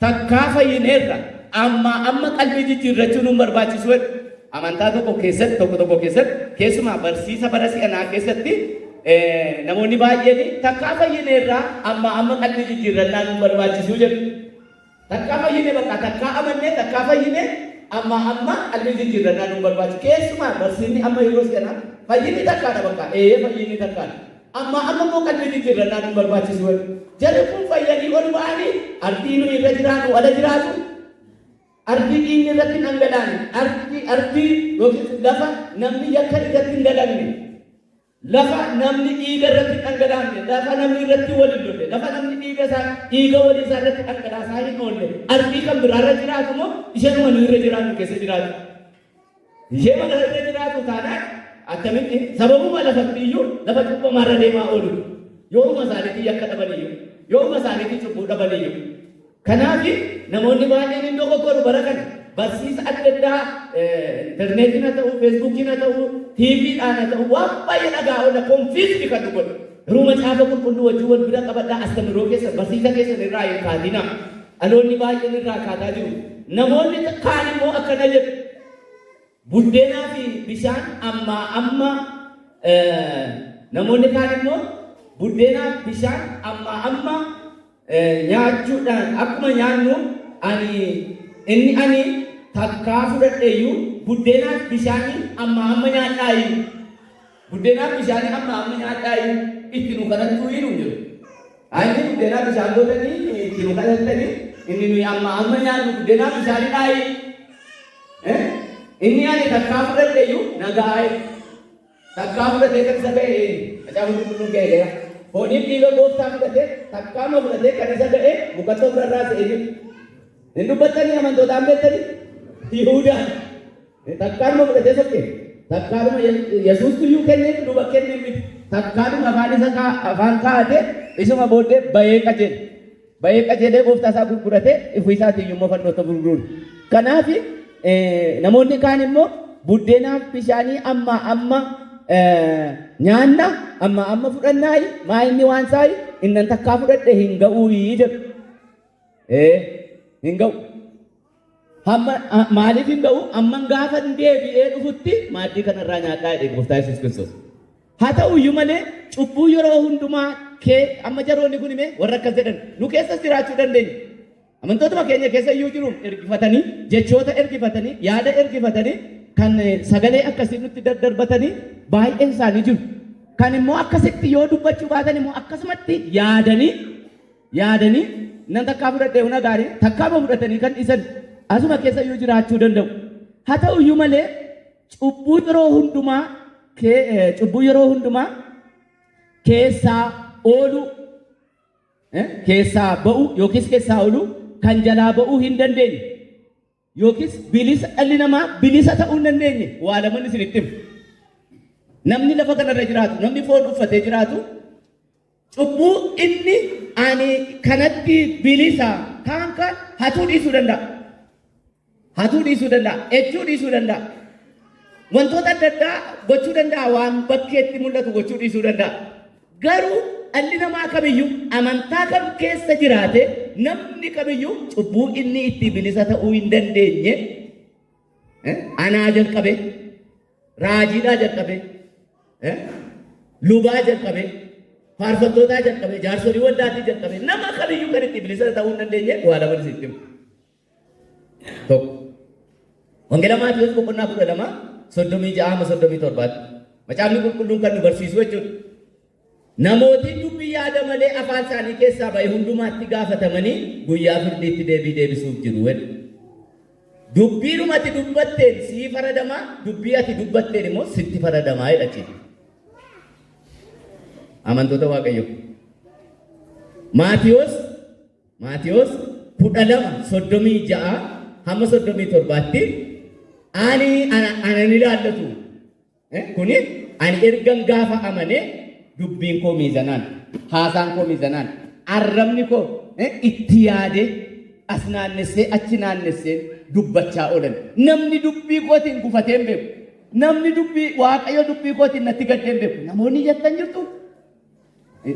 takkaa fayyineerra amma qalbii jijjiirrachuu nu barbaachisu. Amantaa tokko keessatti keessumaa barsiisa bara si'anaa keessatti namoonni baay'een takkaa fayyineerra amma qalbii jijjiirrannaa nu barbaachisu jedhu. Takkaa fayyine bakka takkaa amannee takkaa fayyine amma qalbii jijjiirrannaa nu barbaachisu. Keessumaa barsiisni amma yeroo si'anaa fayyinni takkaadha bakka fayyinni takkaadha. Amma immoo qalbii jijjiirrannaa nu barbaachisu. Jarri kun fayyanii ol ba'anii ardii nu irra jiraatu ala jiraatu. Ardii dhiigni irratti dhangala'an ardii yookiin lafa namni yakka irratti hin dalagne lafa namni dhiiga irratti dhangalaafne, lafa namni irratti wal hin lolle, lafa namni dhiiga walii isaa irratti dhangalaasaa hin oolle, ardii kan biraarra jiraatu moo isheenuma nu irra jiraatu keessa jiraatu? Ishee mana irra jiraatu taanaan akkamitti sababuma lafatti iyyuu lafa cubbamaarra deemaa oolu yooma isaaniitii akka dhabaniyyuu yooma isaaniitii cubbuu dhabaniyyuu. Kanaaf namoonni baay'een iddoo goggoru bara kana barsiisa adda addaa interneetiin haa ta'u, feesbuukiin haa ta'u, tiiviidhaan haa ta'u waan baay'ee dhagaa oola konfiisni kan godhu. Yeroo macaafa qulqulluu wajjin wal bira qabadhaa astamiroo keessa barsiisa keessa irraa hin kaatina. Dhaloonni baay'een irraa kaataa jiru. Namoonni kaan immoo akkana jedhu. Buddeenaa fi bishaan amma namoonni kaan immoo buddeenaa fi bishaan amma nyaachuudhaan akkuma nyaannu ani takkaa fudhadheeyyuu buddeenaa fi bishaanii amma nyaadhaayyuu buddeenaa fi bishaanii amma nyaadhaayyuu itti nu kadhattuu hin jiru. Ani buddeenaa bishaan gootanii itti nu kadhattanii inni nuyi amma nyaannu buddeenaa fi bishaanii dhaayi. Inni ani takkaa fudhadheeyyuu nagaa'e takkaa fudhatee kan isa ga'e macaafa qulqulluun ga'e ga'e fooniif dhiiga gooftaa fudhatee takkaa ma fudhatee kan isa ga'e mukattoo ofirraa se'ee jiru. Hin dubbattanii amantootaan beektanii Yihuudaan takkaadhuma fudhatee sokkee takkaadhuma Yesuustu iyyuu kenneef duuba kennee miti takkaadhuma afaan kaa'atee isuma booddee bahee qajeelee gooftaa isaa gurguratee ifuu isaatiin immoo fannootti gurguru. Kanaaf namoonni kaan immoo buddeenaaf bishaanii amma nyaanna amma fudhannaayi maa inni waan saayi innan takkaa fudhadhe hin ga'uu jedhu. Hin ga'u. Maaliif hin ga'u? Amman gaafa deebi'ee dhufutti maaddii kanarraa nyaadhaa jedhe gooftaa Yesuus Kiristoos. Haa ta'u iyyuu malee cubbuu yeroo hundumaa amma jaroonni kun hime warra akkas jedhan nu keessas jiraachuu dandeenya. Amantootuma keenya keessa iyyuu jiru ergifatanii jechoota ergifatanii yaada ergifatanii kan sagalee akkasii nutti darbatanii baay'een isaanii jiru. Kan immoo akkasitti yoo dubbachuu baatan immoo akkasumatti yaadanii nan takkaa fudhadhee huna gaarii takkaama fudhatanii kan dhiisan asuma keessa iyyuu jiraachuu danda'u. Haa ta'u iyyuu malee cubbuu yeroo hundumaa keessaa oolu keessaa ba'u yookiis keessaa oolu kan jalaa ba'uu hin dandeenye yookiis bilisa dhalli namaa bilisa ta'uu hin dandeenye waa lamaan isinitti himu. Namni lafa kanarra jiraatu namni foon uffatee jiraatu cubbuu inni ani kanatti bilisa kaan hatuu dhiisuu danda'a. Ejjuu dhiisuu danda'a. Wantoota adda addaa gochuu danda'a. Waan bakkeetti mul'atu gochuu dhiisuu danda'a. Garuu dhalli namaa kamiyyuu amantaa kam keessa jiraate namni kamiyyuu cubbuu inni itti bilisa ta'uu hin dandeenye anaa jalqabe raajiidhaa jalqabe lubaa jalqabe faarfattootaa jalqabe jaarsolii waldaatii jalqabe nama kamiyyuu kan itti bilisa ta'uu hin dandeenye waa lama isitti himu. Tokko wangeela Maatiyyoos boqonnaa 12:36-37 macaafni qulqulluun kan nu barsiisu jechuudha. Namootiin dubbii yaada malee afaan isaanii keessaa ba'e hundumaatti gaafatamanii guyyaa firdiitti deebii deebisuuf jiru jedhu. Dubbiidhuma ati dubbatteen sii faradamaa, dubbii ati dubbatteen immoo sitti faradamaa jedhachiisa. Amantoota Waaqayyoo. Maatiyyoos 12:36-37 ani ilaallatu. Kuni ani ergan gaafa amanee dubbiin koo miizanaan, haasaan koo miizanaan, arrabni koo itti yaade as naannessee achi naannessee dubbachaa oolan. Namni dubbii kootiin gufatee hin beeku. Namni dubbii Waaqayyo dubbii kootiin natti gaddee hin beeku. Namoonni jettan jirtu.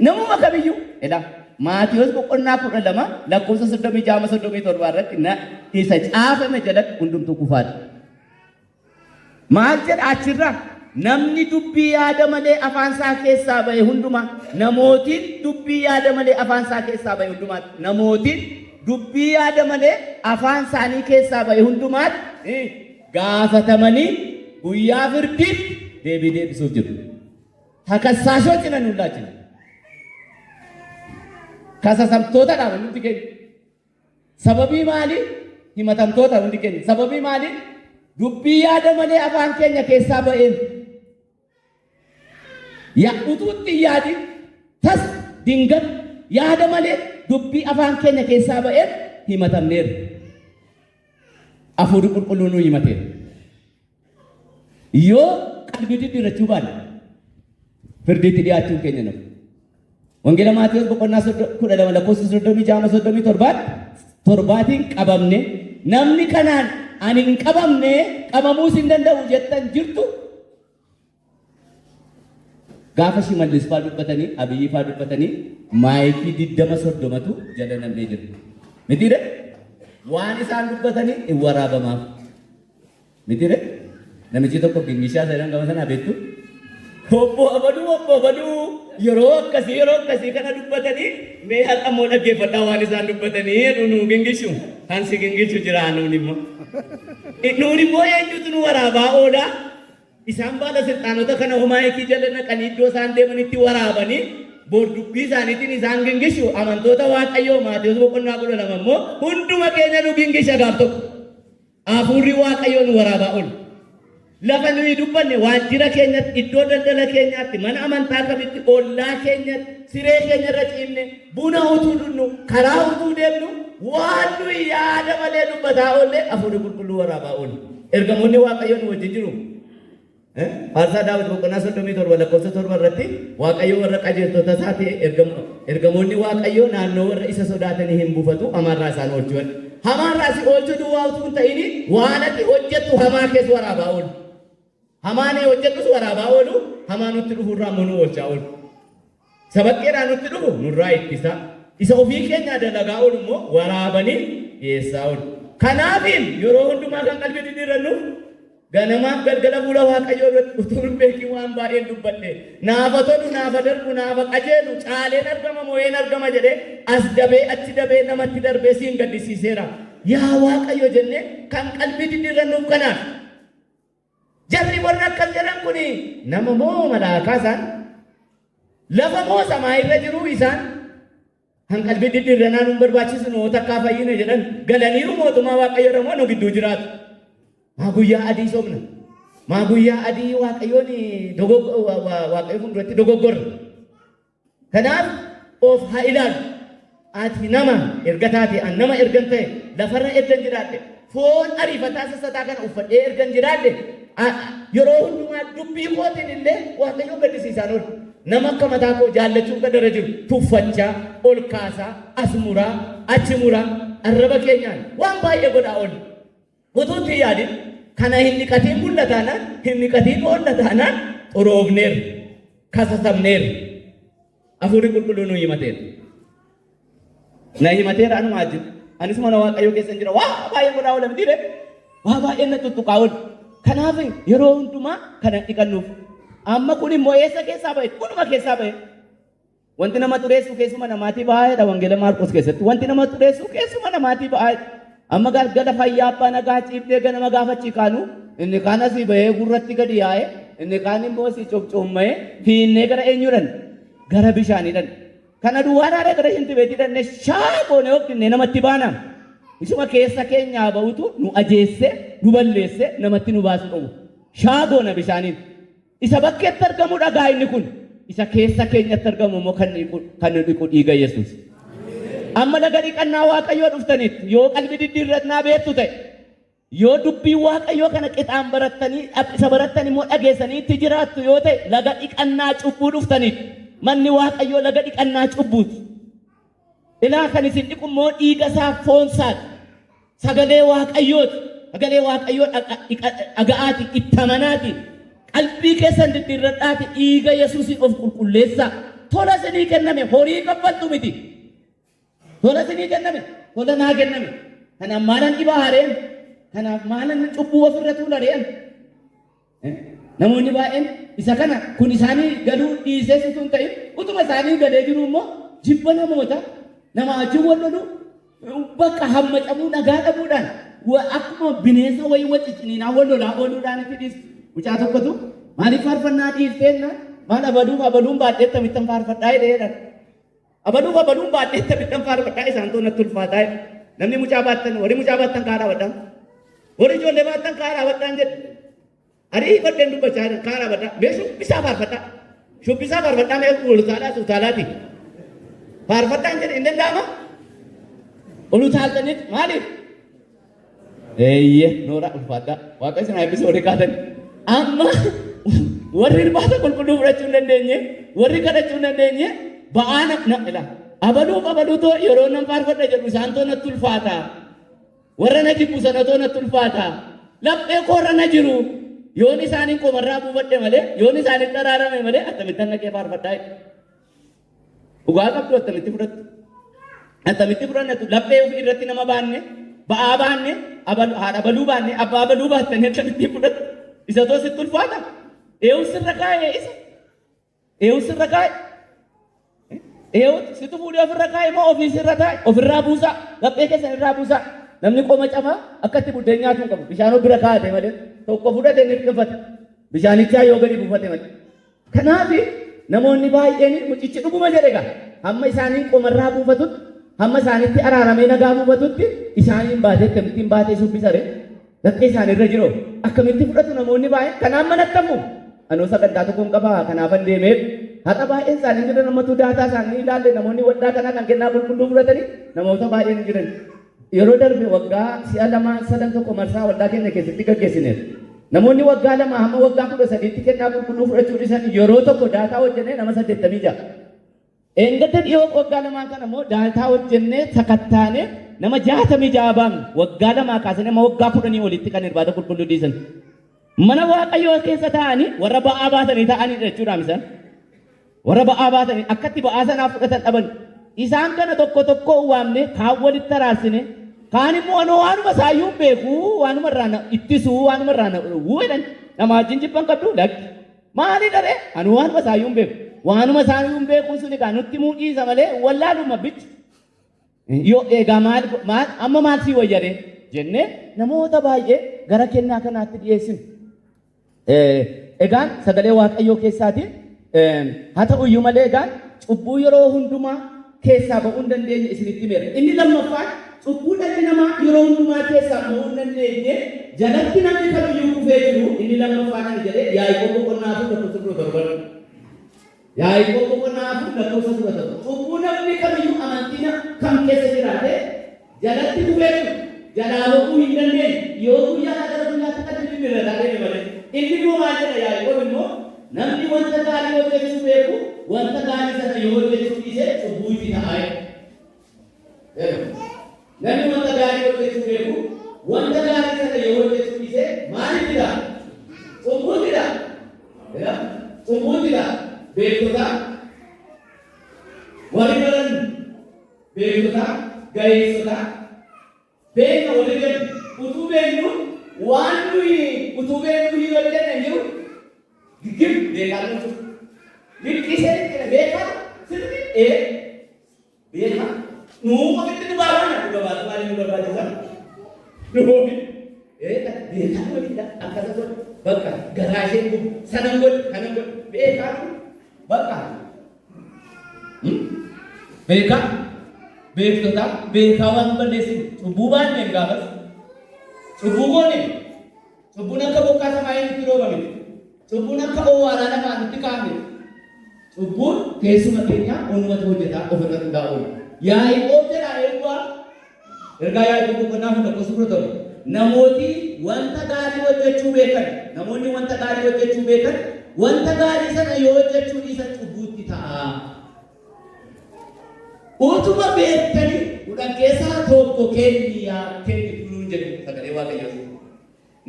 Namuma kamiyyuu edha. Maatiyyoos boqonnaa 12:36-37 irratti isa caafame jalatti hundumtuu kufaadha. Maal jedha achirraa? Namni dubbii yaada malee afaan isaa keessaa ba'e hundumaa namootiin dubbii yaada malee afaan isaa keessaa ba'e hundumaatti namootiin dubbii yaada malee afaan isaanii keessaa ba'e hundumaatti gaafatamanii guyyaa firdiitti deebii deebisuuf jiru. Takassaashoo cina nullaa jira. Kasasamtoota dhaaba nuti kennu. Sababii maali? Himatamtoota hundi kennu. Sababii maali? Dubbii yaada malee afaan keenya keessaa ba'een. yaa utuutti yaadi tas dingat yaada malee dubbii afaan keenya keessaa ba'een himatamneerra. Hafuurri qulqulluun nu himateera. Yoo qalbii diddiirrachuu baanne firdiitti dhiyaachuun keenya nafu. Wangeela Maatiyyoos boqonnaa 12 lakkoofsa 36 qabamne namni kanaan ani hin qabamne qabamuus hin danda'u jettan jirtu. Gaafa Shimallis faa dubbatanii Abiyyi faa dubbatanii maayikii 20-30tu jala namnee jiru. Mitiire waan isaan dubbatanii hin waraabamaaf. Mitiire namichi tokko gingishaa sadan gama sanaa beektu. Obbo Abaduu yeroo akkasii kana dubbatanii mee haqamoo dhaggeeffadhaa waan isaan dubbatanii nu gingishu hansi gingishu jira nuun immoo eenyutu nu waraabaa oolaa isaan baala silxaanota kana maayikii jala naqanii iddoo isaan deemanitti waraabanii booddubbii isaaniitiin isaan gingishu amantoota Waaqayyoo Maatiyyoos boqonnaa 12 immoo hunduma keenya nu gingisha gaaf tokko hafuurri Waaqayyoo nu waraabaa oolu. Lafa nuyi dubbanne waajjira keenyatti iddoo daldala keenyaatti mana amantaa kamitti ollaa keenyatti siree keenya irra ciifne buna utuu dhunnu karaa utuu deemnu waan nuyi yaada malee dubbataa oolle hafuurri qulqulluu waraabaa oolu. Ergamoonni Waaqayyoo nu wajjin jiru. Faarsaa Daawit boqonnaa 37 lakkoofsa 7 irratti Waaqayyoo warra qajeeltota isaati ergamoonni Waaqayyoo naannoo warra isa sodaatanii hin buufatu hamaarraa isaan oolchuun. Hamaarraa si oolchuu duwwaa utuu hin ta'in waan ati hojjettu hamaa keessa waraabaa oolu. Hamaan hojjetus waraabaa oolu hamaa nutti dhufurraa immoo nu oolchaa oolu. Sabaqqeedhaan nutti dhufu nurraa ittisa. Isa ofii keenya dalagaa oolu immoo waraabanii dhiyeessaa oolu. Kanaafiin yeroo hundumaa kan qalbii diddiirrannu ganamaaf galgala fuula Waaqayyoo irratti utuu hin beekin waan baay'een dubbadhe naafa tolu naafa darbu naafa qajeelu caaleen argama moo'een argama jedhee as dabee achi dabee namatti darbee siin gaddisiiseera. Yaa Waaqayyo jennee kan qalbii diddiirrannuuf kanaaf. Jarri warra akkas jedhan kuni nama moo malaakaa isaan lafa moo samaa irra jiru isaan kan qalbii diddiirrannaan hin barbaachisu noo takkaa fayyine jedhan galaniiru mootummaa Waaqayyoo irra moo nu gidduu jiraatu. Maa guyyaa adii sobna. Maa guyyaa adii Waaqayyoon Waaqayyo fuulduratti dogoggorra. Kanaaf of haa ilaalu. Ati nama erga taate an nama ergan ta'e lafarra ergan jiraadhe foon ariifataa sassataa kana uffadhee ergan jiraadhe yeroo hundumaa dubbii kootiin illee Waaqayyoo gaddisiisaan oolu. Nama akka mataa koo jaallachuun kan dara jiru tuffachaa ol kaasaa as muraa achi muraa arraba keenyaan waan baay'ee godhaa oolu. Utuutti yaadin kana hin niqatiin mul'ataanaan hin niqatiin oollataanaan xoroofneerra kasasamneerra. Hafuurri qulqulluun nu himateera. Na himateera anumaa jiru. Anis mana Waaqayyoo keessan jira waa baay'ee godhaa oola miti waa baay'ee na tuttuqaa oolu. Kanaaf yeroo hundumaa kana dhiqannuuf amma kun immoo eessa keessaa ba'e kunuma keessaa ba'e. Wanti nama xureessu keessuma namaatii ba'aadha Wangeela Maarqos keessatti wanti nama xureessu keessuma namaatii ba'aadha. Amma galgala fayyaa abbaa nagaa ciibdee ganama gaafachi kaanu inni kaan asii ba'ee gurratti gadi yaa'e inni kaan immoo asii coccoomma'ee fiinnee gara eenyuudhan gara bishaaniidhan. Kana duwwaadhaa gara shintibeetiidhan shaakoone yookiin namatti baanam. Isuma keessa keenyaa ba'utu nu ajeesse nu balleesse namatti nu baasu qabu. Shaakoona bishaaniin. Isa bakkeetti argamu dhagaa inni kun isa keessa keenyatti argamu immoo kan dhiqu dhiiga Yesuus. Amma laga dhiqannaa Waaqayyoo dhuftanitti yoo qalbii diddiirrannaa beektu ta'e yoo dubbii Waaqayyoo kana qixaan barattanii isa barattanii immoo dhageessanii itti jiraattu yoo ta'e laga dhiqannaa cubbuu dhuftanitti manni Waaqayyoo laga dhiqannaa cubbuuti. Ilaa kan isin dhiqu immoo dhiiga isaa foon isaati. Sagalee Waaqayyooti. Sagalee Waaqayyoo dhaga'aati itti amanaati. Qalbii keessan diddiirradhaati dhiiga Yesuusiin of qulqulleessaa. Tola isinii kenname horii kaffaltu miti. Tola isinii kenname tola naa kenname. Kanaaf maalan dhibaa hareen kanaaf maalan cubbuu ofirra tuulareen. Namoonni baay'een isa kana kun isaanii galuu dhiisee situ hin ta'in utuma isaanii galee jiru immoo jibba namoota nama wajjin wal lolu bakka hamma cabuu nagaa dhabuudhaan akkuma bineensa wayii wal cicciniinaa wal lolaa ooluudhaan itti dhiisu. Mucaa tokkotu maaliif faarfannaa dhiifteenna maal abaluun baadheetta mittan faarfadhaa jedheedha. Abaluun baadheetta mittan faarfadhaa isaan toon natti ulfaataa jedhe. Namni mucaa baattan warri mucaa baattan kaaraa badhaan warri ijoollee baattan kaaraa badhaan jedhe. Arii baddeen dubbachaa kaaraa badhaa meeshu bisaa faarfadhaa Shubbisaa faarfadhaan ulutaalaati. Faarfadhaan jedhe hin danda'ama? Ulutaaltanitti maaliif? Eeyyee noora ulfaadhaa. Waaqa isin eebbisee warri kaatan. Amma warri irbaata qulqulluu fudhachuu hin dandeenye, warri kadhachuu hin dandeenye ba'aa na abaluutoo yeroo nan faarfadha jedhu isaan too natti ulfaata. Warra na jibbu sana too natti ulfaata. Laphee koorra na jiru. Yoon isaaniin qomarraa buufadhe malee, yoon isaaniin dharaarame malee akkamittan naqee faarfadhaa. Dhugaa qabdu akkamitti fudhattu? Akkamitti fudhannatu? Laphee ofii irratti nama baanne, ba'aa baanne, haadha baluu baanne, abbaa baluu baattanii akkamitti fudhattu? Isa too sitti ulfaata? Eewu sirra kaa'ee isa. Eewu sirra kaa'e. Eewu situ fuudhee ofirra kaa'e moo ofii sirra taa'e? Ofirraa buusaa. Laphee keessan irraa buusaa. Namni qooma cabaa akkatti buddeen nyaatu hin qabu. Bishaan bira kaa'ate malee tokko fudhatee ni hirkifate. Bishaanichaa yoo gadi buufate malee. Kanaaf namoonni baay'een mucichi dhuguma jedhe gaa. Hamma isaaniin qomarraa buufatutti, hamma isaanitti araaramee nagaa buufatutti isaaniin baatee akkamittiin baatee subbisare. Laphee isaaniirra jiru. Akkamitti fudhatu namoonni baay'een kanaan manattamu. Anoo sagantaa tokkoon qabaa kanaafan deemeef haqa baay'een isaanii jira namatu daataa isaanii ilaalle namoonni waddaa kanaa kan kennaa qulqulluu fudhatanii namoota baay'een jiran. Yeroo darbe waggaa si'a lama sadan tokko marsaa waldaa keenya keessatti gaggeessineef. Namoonni waggaa lama hamma waggaa 13tti kennaa qulqulluu fudhachuu dhiisan yeroo tokko daataa hojjennee nama 86. Eeggatee dhiyoo waggaa lamaa kana immoo daataa hojjennee sakattaanee nama 66 baafne waggaa lamaa kaasee nama waggaa 10 olitti kan irbaata qulqulluu dhiisan. Mana Waaqayyoo keessa taa'anii warra ba'aa baatanii taa'anii jechuudha misaan. Warra ba'aa baatanii akkatti ba'aa sanaaf fudhatan dhaban. Isaan kana tokko waamne kaan walitti taraarsine kaan immoo anoo waanuma saayyuu beeku waanuma irraa ittisuu waanuma irraa jedhan nama wajjin jibban qabdu lakki. Maali dharee anoo waanuma saayyuu beeku waanuma saayyuu beekuun suni kaa nutti muudhiisa malee wallaaluma bichi. Yoo eegaa maal amma maal sii wayyaree jennee namoota baay'ee gara kennaa kanaatti dhiyeessinu. Egaan sagalee Waaqayyoo keessaatiin haa ta'uyyuu malee egaan cubbuu yeroo hundumaa keessaa ba'uu hin dandeenye isinitti meera. Inni lammaffaan cubbuu dhalli namaa yeroo hundumaa keessaa ba'uu hin dandeenye jalatti namni kamiyyuu kufee jiru inni lammaffaan ani jedhee Yaaqoob boqonnaa 4:17. Yaaqoob boqonnaa 4:17. Cubbuu namni kamiyyuu amantii kam keessa jiraate jalatti kufee jiru jalaa ba'uu hin dandeenye yoo guyyaa gara guyyaatti kadhatu irra taa'ee malee. Inni duumaa jedha Yaaqoob immoo namni wanta gaarii hojjechuu beeku wanta gaarii sana yoo hojjechuu dhiise cubbuu itti ta'aa. Namni wanta gaarii hojjechuu beeku wanta gaarii sana yoo hojjechuu dhiise maalitti ta'a? Cubbuutti ta'a. Cubbuutti ta'a. Beektota warri baran beektota ga'eessota beekna walii gadi utuu beeknu waan nuyi utuu beeknu hin hojjenne jiru gib beekaa nuti liqisee beekaa sirri beekaa nuu ofitti nu baafana nu gabaatu maaliif nu barbaachisa nuufi beekaa waliidha akkasa godhu bakka garaa isheen gubu sanan godhu kanan godhu beekaa bakka beekaa beektota beekaa waan balleessin cubbuu baanneen gaafas cubbuu goone cubbuun akka bokkaa samaayee nutti roobame cubbuun akka owwaalaa lafaa nutti kaa'ame cubbuun keessuma keenya onumatu hojjetaa ofirra hundaa'uun Yaaqoob jedhaa eeguwaa ergaa Yaaqoob boqonnaa 4:17 namooti wanta gaarii hojjechuu beekan namoonni wanta gaarii hojjechuu beekan wanta gaarii sana yoo hojjechuu dhiisan cubbuutti ta'a. Utuma beektanii kudhan keessaa tokko kenniyaa kennituu jedhu sagalee Waaqayyoo.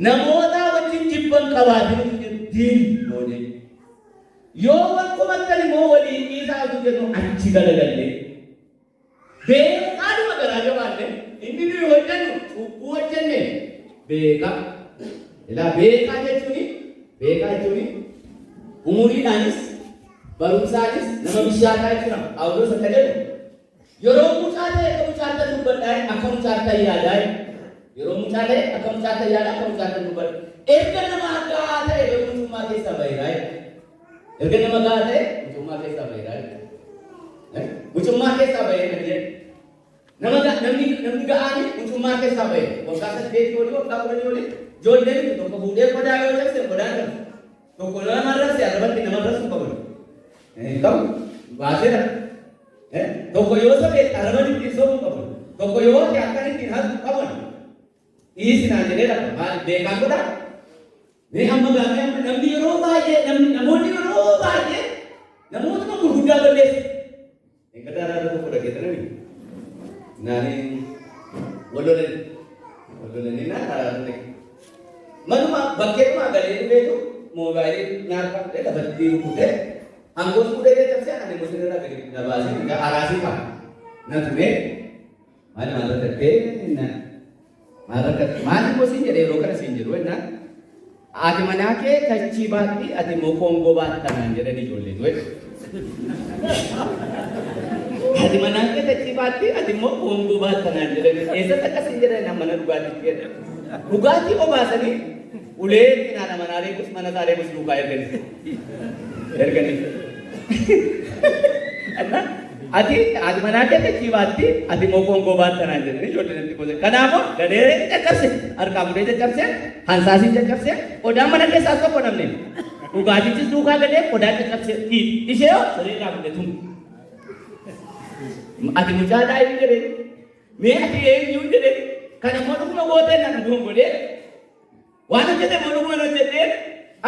Namoota wajjin jibban qabaatanii diin loonee yoo walqumattan immoo waliin dhiisaa utuu jennu achi galagallee beekaadhuma garaa jabaallee inni nuyi hojjennu cubbuu hojjenne beekaa. Ilaa beekaa jechuun umuriidhaanis barumsaanis nama bishaataa jechuudha. Phaawulos akka jedhu yeroo mucaa ta'e akka mucaatti dubbadhaa akka mucaatti yaadaa yeroo mucaa ta'e akka mucaatti yaadaa akka mucaatti dubbadhaa erga nama gaa ta'e mucummaa keessaa bahiraa erga nama gaa ta'e mucummaa keessaa bahiraa mucummaa keessaa bahee kan jedhu namni ga'aanii mucummaa keessaa bahee waggaa 8 olii waggaa 10 olii ijoolleen tokko fuudhee qodaa yoo jabse qodaan tokko nama marrabse arrabatti nama marrabsu qabu Kamu baasera. Tokko yoo sabee arabani ittiin soomuu qabu. Tokko yoo akkan ittiin haatu qaban. Dhiisinaan jedhee lafa maal beekaan godhaa? Mee amma gaafii amma namni yeroo baay'ee namoonni yeroo baay'ee namoota gurguddaa balleessu. Egaa daaraa tokko dhageetanii naanii walolanii naannoo manuma bakkeedhuma galee beeku moobaayilii nyaata lafatti rukutee hangoos fuudhee jajjabsee ani musliirra gadi dabaasee araasii qaba. Na ture maal rakkatee maal gosi jedhee yeroo kana siin jedhu ennaa ati manaa kee tachii baatti ati immoo koongoo baattanaan jedhanii ijoolleen wedhu. Ati manaa kee tachii baatti ati immoo koongoo baattanaan jedhanii eessatti akkasiin jedhan mana dhugaatii jedhan. Dhugaatii obaasanii ulee naana manaa reebus mana isaa reebus duukaa erganii. Ati manaa kee tachii baatti ati immoo koongoo baattanaan jedhanii ijoolleen itti qose. Kanaafuu gadhee caccabse harkaa fuudhee caccabse hansaasiin caccabse qodaan mana keessaa tokko namne dhugaatichis duukaa gadhee qodaa caccabse ishee yoo sirriidhaa fuudhee tun. Ati mucaa daa'imni jedhee mee ati eenyu jedhee kan immoo dhuguma gootee nan dhuguun godhee waan hojjetee immoo dhuguma hojjetee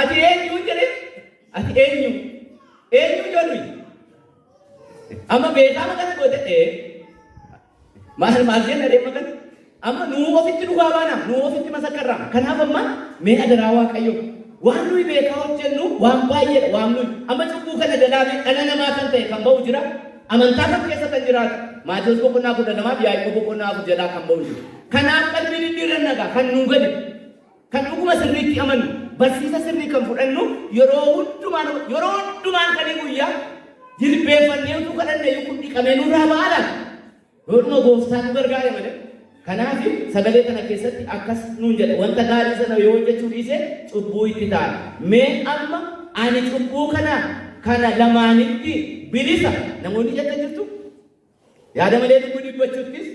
ati eenyu jedhee ati eenyu jedhu amma beekaama kana gootee maal jenna deema kan amma nuu ofitti dhugaa baana nuu ofitti masakkarraa kanaaf amma mee adaraa waaqayyo waan nuyi beekaa hojjennu waan baay'eedha waan nuyi amma cubbuu kana dalaame dhala namaa kan ta'e kan ba'u jira amantaa kam keessa kan jiraatu Maatiyoos boqonnaa 12 Yaaqoob boqonnaa 4 jalaa kan ba'u jira kanaaf qalbiin dhirran nagaa kan nuu gadi kan dhuguma sirriitti amannu barsiisa sirrii kan fudhannu yeroo hundumaan kan guyyaa jilbeeffannee utuu kadhannee kun dhiqamee nurraa ba'aadhaan yoodhuma gooftaan nu gargaare malee. Kanaaf sagalee kana keessatti akkas nuun jedha wanta gaarii sana yoo hojjechuu dhiise cubbuu itti ta'a. Mee amma ani cubbuu kana lamaanitti bilisa namoonni jetta jirtu yaada malee lubbuu dhibbachuuttis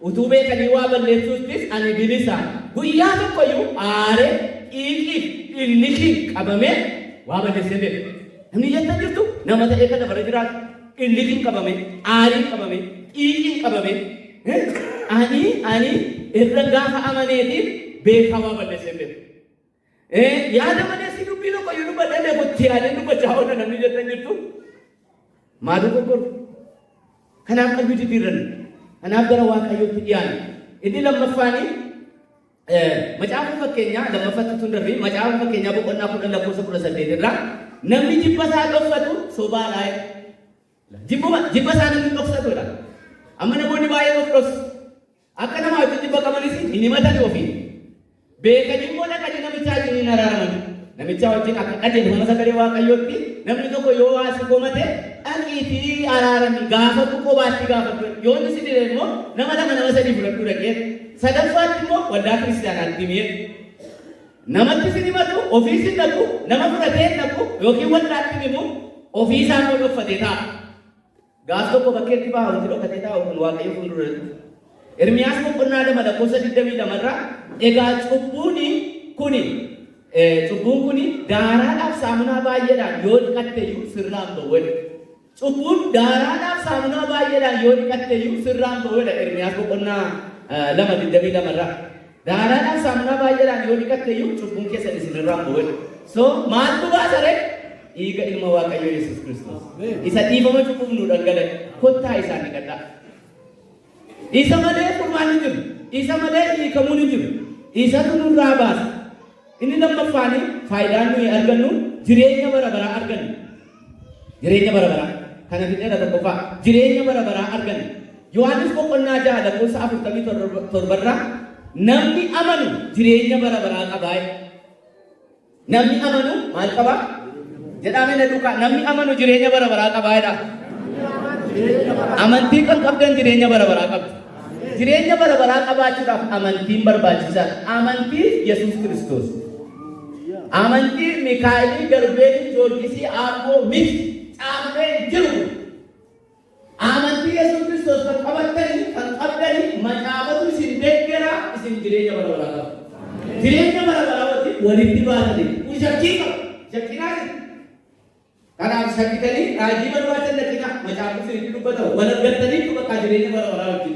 utuu beekanii waa balleessuuttis ani bilisa guyyaa tokkoyyuu aaree xiiqiif illikiin qabamee waa balleessee beeku. Namni jetta jirtu nama ta'ee kana bara jiraatu illikiin qabame aariin qabame xiiqiin qabame. Ani irra gaafa amaneetiif beekaa waa balleessee beeku. Yaada malee si dubbii tokko yoo dubbadhee gotti yaadee dubbachaa oola namni jettan jirtu maatu gurguru. Kanaaf qalbii jijjiirranna. Kanaaf gara waaqayyootti dhiyaanna. Inni lammaffaanii macaafa fakkeenyaa lammaffatti tun darbii macaafa fakkeenyaa boqonnaa 10:18 irraa namni jibba isaa dhoksatu sobaadhaa. Jibba isaa namni dhoksatudha. Amma namoonni baay'ee of dhoksu. Akka namaatti jibba qabanis hin himatan ofii. Beekanii immoo dhaqanii namichaa wajjin hin araaraman. Namichaa wajjin akka qajeelfama sagalee waaqayyootti namni tokko yoo waa si komate dhaqiitii araarami gaafatu qobaatti gaafatu. Yoo inni si dire immoo nama 2 3 fudhadhu dhaqee sadaffaatti immoo waldaa kiristaanaatti himee namatti si himatu ofii si dhaqu nama fudhatee dhaqu yookiin waldaatti himu ofii isaa immoo dhokfatee ta'a. Gaaf tokko bakkeetti baa'uutti dhokatee taa'u kun waaqayyo fuulduratti. Ermiyaas boqonnaa 2:22 irraa egaa cubbuun kuni daaraadhaaf saamunaa baay'eedhaan yoo dhiqatteeyyuu sirraan ba'uudha. Cubbuun daaraadhaaf saamunaa baay'eedhaan yoo dhiqatteeyyuu sirraan ba'uudha. Ermiyaas boqonnaa 2:22 irraa daaraadhaaf saamunaa baay'eedhaan yoo dhiqatteeyyuu cubbuun keessan isinirraan ba'uudha. So maaltu baasaree? Dhiiga ilma waaqayyoo Yesuus Kiristoos. Isa dhiifama cubbuuf nu dhangala'e kottaa isaa dhiqadhaa. Isa malee furmaan hin jiru. Isa malee hiikamuun hin jiru. Isatu nurraa baasa. Inni lammaffaanii faayidaan nuyi argannu jireenya bara baraa argannu. Jireenya bara baraa. Kana fixeera tokkoffaa jireenya bara baraa argannu. Yohaannis boqonnaa 6:47 irraa namni amanu jireenya bara baraa qabaa. Namni amanu maal qabaa? Jedhamee na duukaa namni amanu jireenya bara baraa qabaadha. Amantii kan qabdan jireenya bara baraa qabdu. Jireenya bara baraa qabaachuudhaaf amantiin barbaachisaadha. Amantii Yesuus Kiristoos. Amantii Mikaa'elii Garbeelii Joorgisii Aaboo miti caafamee jiru. Amantii Yesuus Kiristoos kan qabattanii kan qabdanii macaafatu isin deeggara isin jireenya bara baraa qabdu. Jireenya bara baraa walitti baatanii shakkii qabu. Shakkinaa Kanaaf shakkitanii raajii barbaadan dhaqina macaafa sirriitti dubbatamu wal argattanii bakka jireenya bara baraa wajjin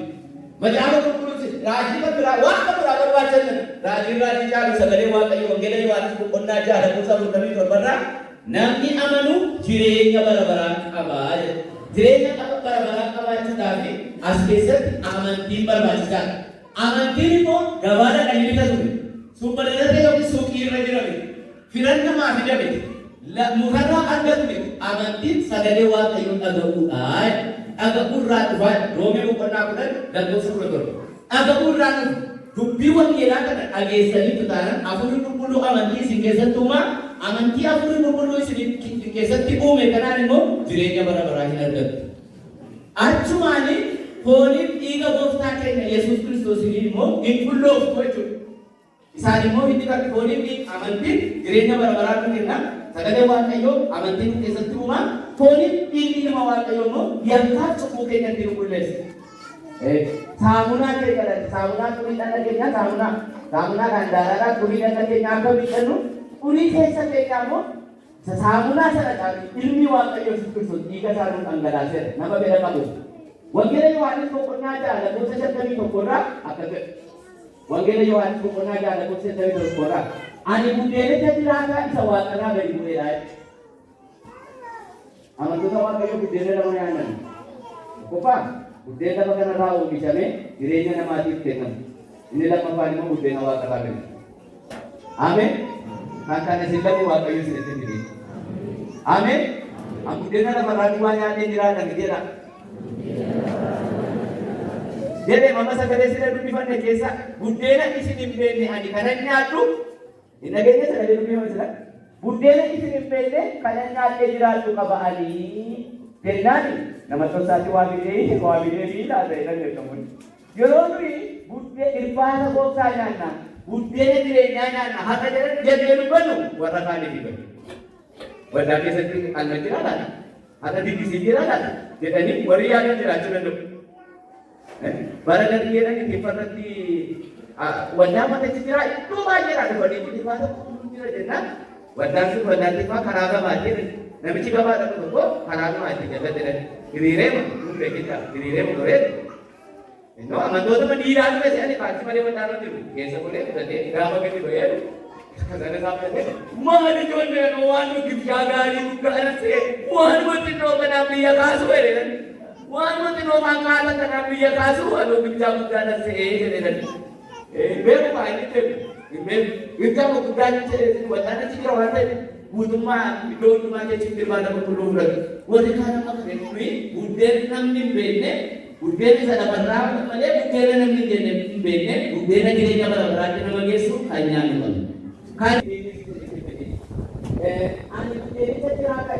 macaafa qulqulluutti raajii biraa waan biraa barbaadan raajii caalu sagalee waaqayyo wangeela Yohaannis boqonnaa 6:47 namni amanu jireenya bara baraa qabaa jedha. Jireenya bara baraa qabaachuudhaaf as keessatti amantiin barbaachisaadha. Amantiin immoo gabaadha kan inni bitatu suphaadhaan yookiin suuqii irra jirame firan namaa fidame mukarraa argatu amantiin sagalee waaqayyoon dhagahuudhaan dhagahuurraa dhufaa Roomee boqonnaa 10:11 dhagahuurraa dhufu dubbii wangeelaa kana dhageessanii tutaanan afurii qulqulluu amantii isin keessatti uumaa amantii afurii qulqulluu isin keessatti uume kanaan immoo jireenya bara baraa hin argattu. Achumaanii fooniif dhiiga gooftaa keenya Yesuus Kiristoosiin immoo hin qullooftu jechuudha. Isaan immoo hindi kan fooniif dhiiga amantiin jireenya bara baraa nu kenna. Sagalee waaqayyoo amantiin keessatti uumaa fooniif dhiigni nama waaqayyoo immoo yakkaaf cubbuu keenya ittiin qulleessa. Saamunaa keenya saamunaa turii dhaqna keenya saamunaa kan daalaadhaa turii dhaqna keenya akka miidhannu turii keessa keenya immoo saamunaa sana caalu ilmi waaqayyoo Yesuus Kiristoos dhiiga isaa nu dhangalaaseera nama fedha qabu. Wangeela Yohaannis boqonnaa 6:51 irraa akka ta'e wangeela Yohaannis boqonnaa 6:51 irraa ani buddeenicha jiraataa isa waaqarraa gadi bu'eedha. Amantoota waaqayyoo buddeena nama nyaatan qofaa buddeena lafa kanarraa oomishamee jireenya namaatiif kennamu. Inni lammaffaan immoo buddeena waaqarraa gadi. Ameen. Kan kana sillatti waaqayyoo isinitti fide. Ameen. An buddeena lafarraa duwwaa nyaatee jiraatan jedha. Jedhee mama sagalee siree dubbifanne keessa buddeena isin hin beekne ani kanan nyaadhu hin dhageenye sagalee dubbifanne sira buddeena isin hin beekne kanan nyaadhee jiraachuu qaba ani jennaani nama tokkosaatti waa bidee fi laata jedhan beekamuun yeroo nuyi buddee irbaata gooftaa nyaanna buddeena jireenyaa nyaanna haqa jedhan jennee dubbannu warra kaaniif hibatu. Waldaa keessatti anna jira laata haqa diddisii jira laata jedhanii warri yaadan jiraachuu danda'u. Bara dari jedhanii kiffarratti waldaa matachi jira iddoo baay'eedhaa dhufanii kiffaata jira jennaan waldaan sun waldaan kiffaa karaa gabaatee namichi gabaa dhaqu tokko karaa gabaatee jala jedhan hiriireema nun beekisaa hiriireema toree innoo amantoota dhiiraa dhufe se'anii kaatti malee waldaarra jiru keessa golee fudhatee gaafa gadi ba'ee kasana isaa fudhatee maali ijoolleen waan nuti bishaa gaarii guddaa ta'e waan wanti noo kanaaf biyya kaasu jedhanii waan wanti noo maqaala kanaaf biyya kaasu waan bishaa guddaa ta'e jedhanii beeku baay'ee ta'e Irkama guddaa waldaan achi jira waan ta'eef guutummaa iddoo hundumaa jechuun irbaata qulqulluu fudhatu. Warri kaan amma kafeetti buddeen namni hin beekne buddeen isa lafarraa malee buddeena namni hin beekne buddeena jireenya bara baraatti nama geessu kan nyaannu qabu. Kan ani buddeenicha jiraata.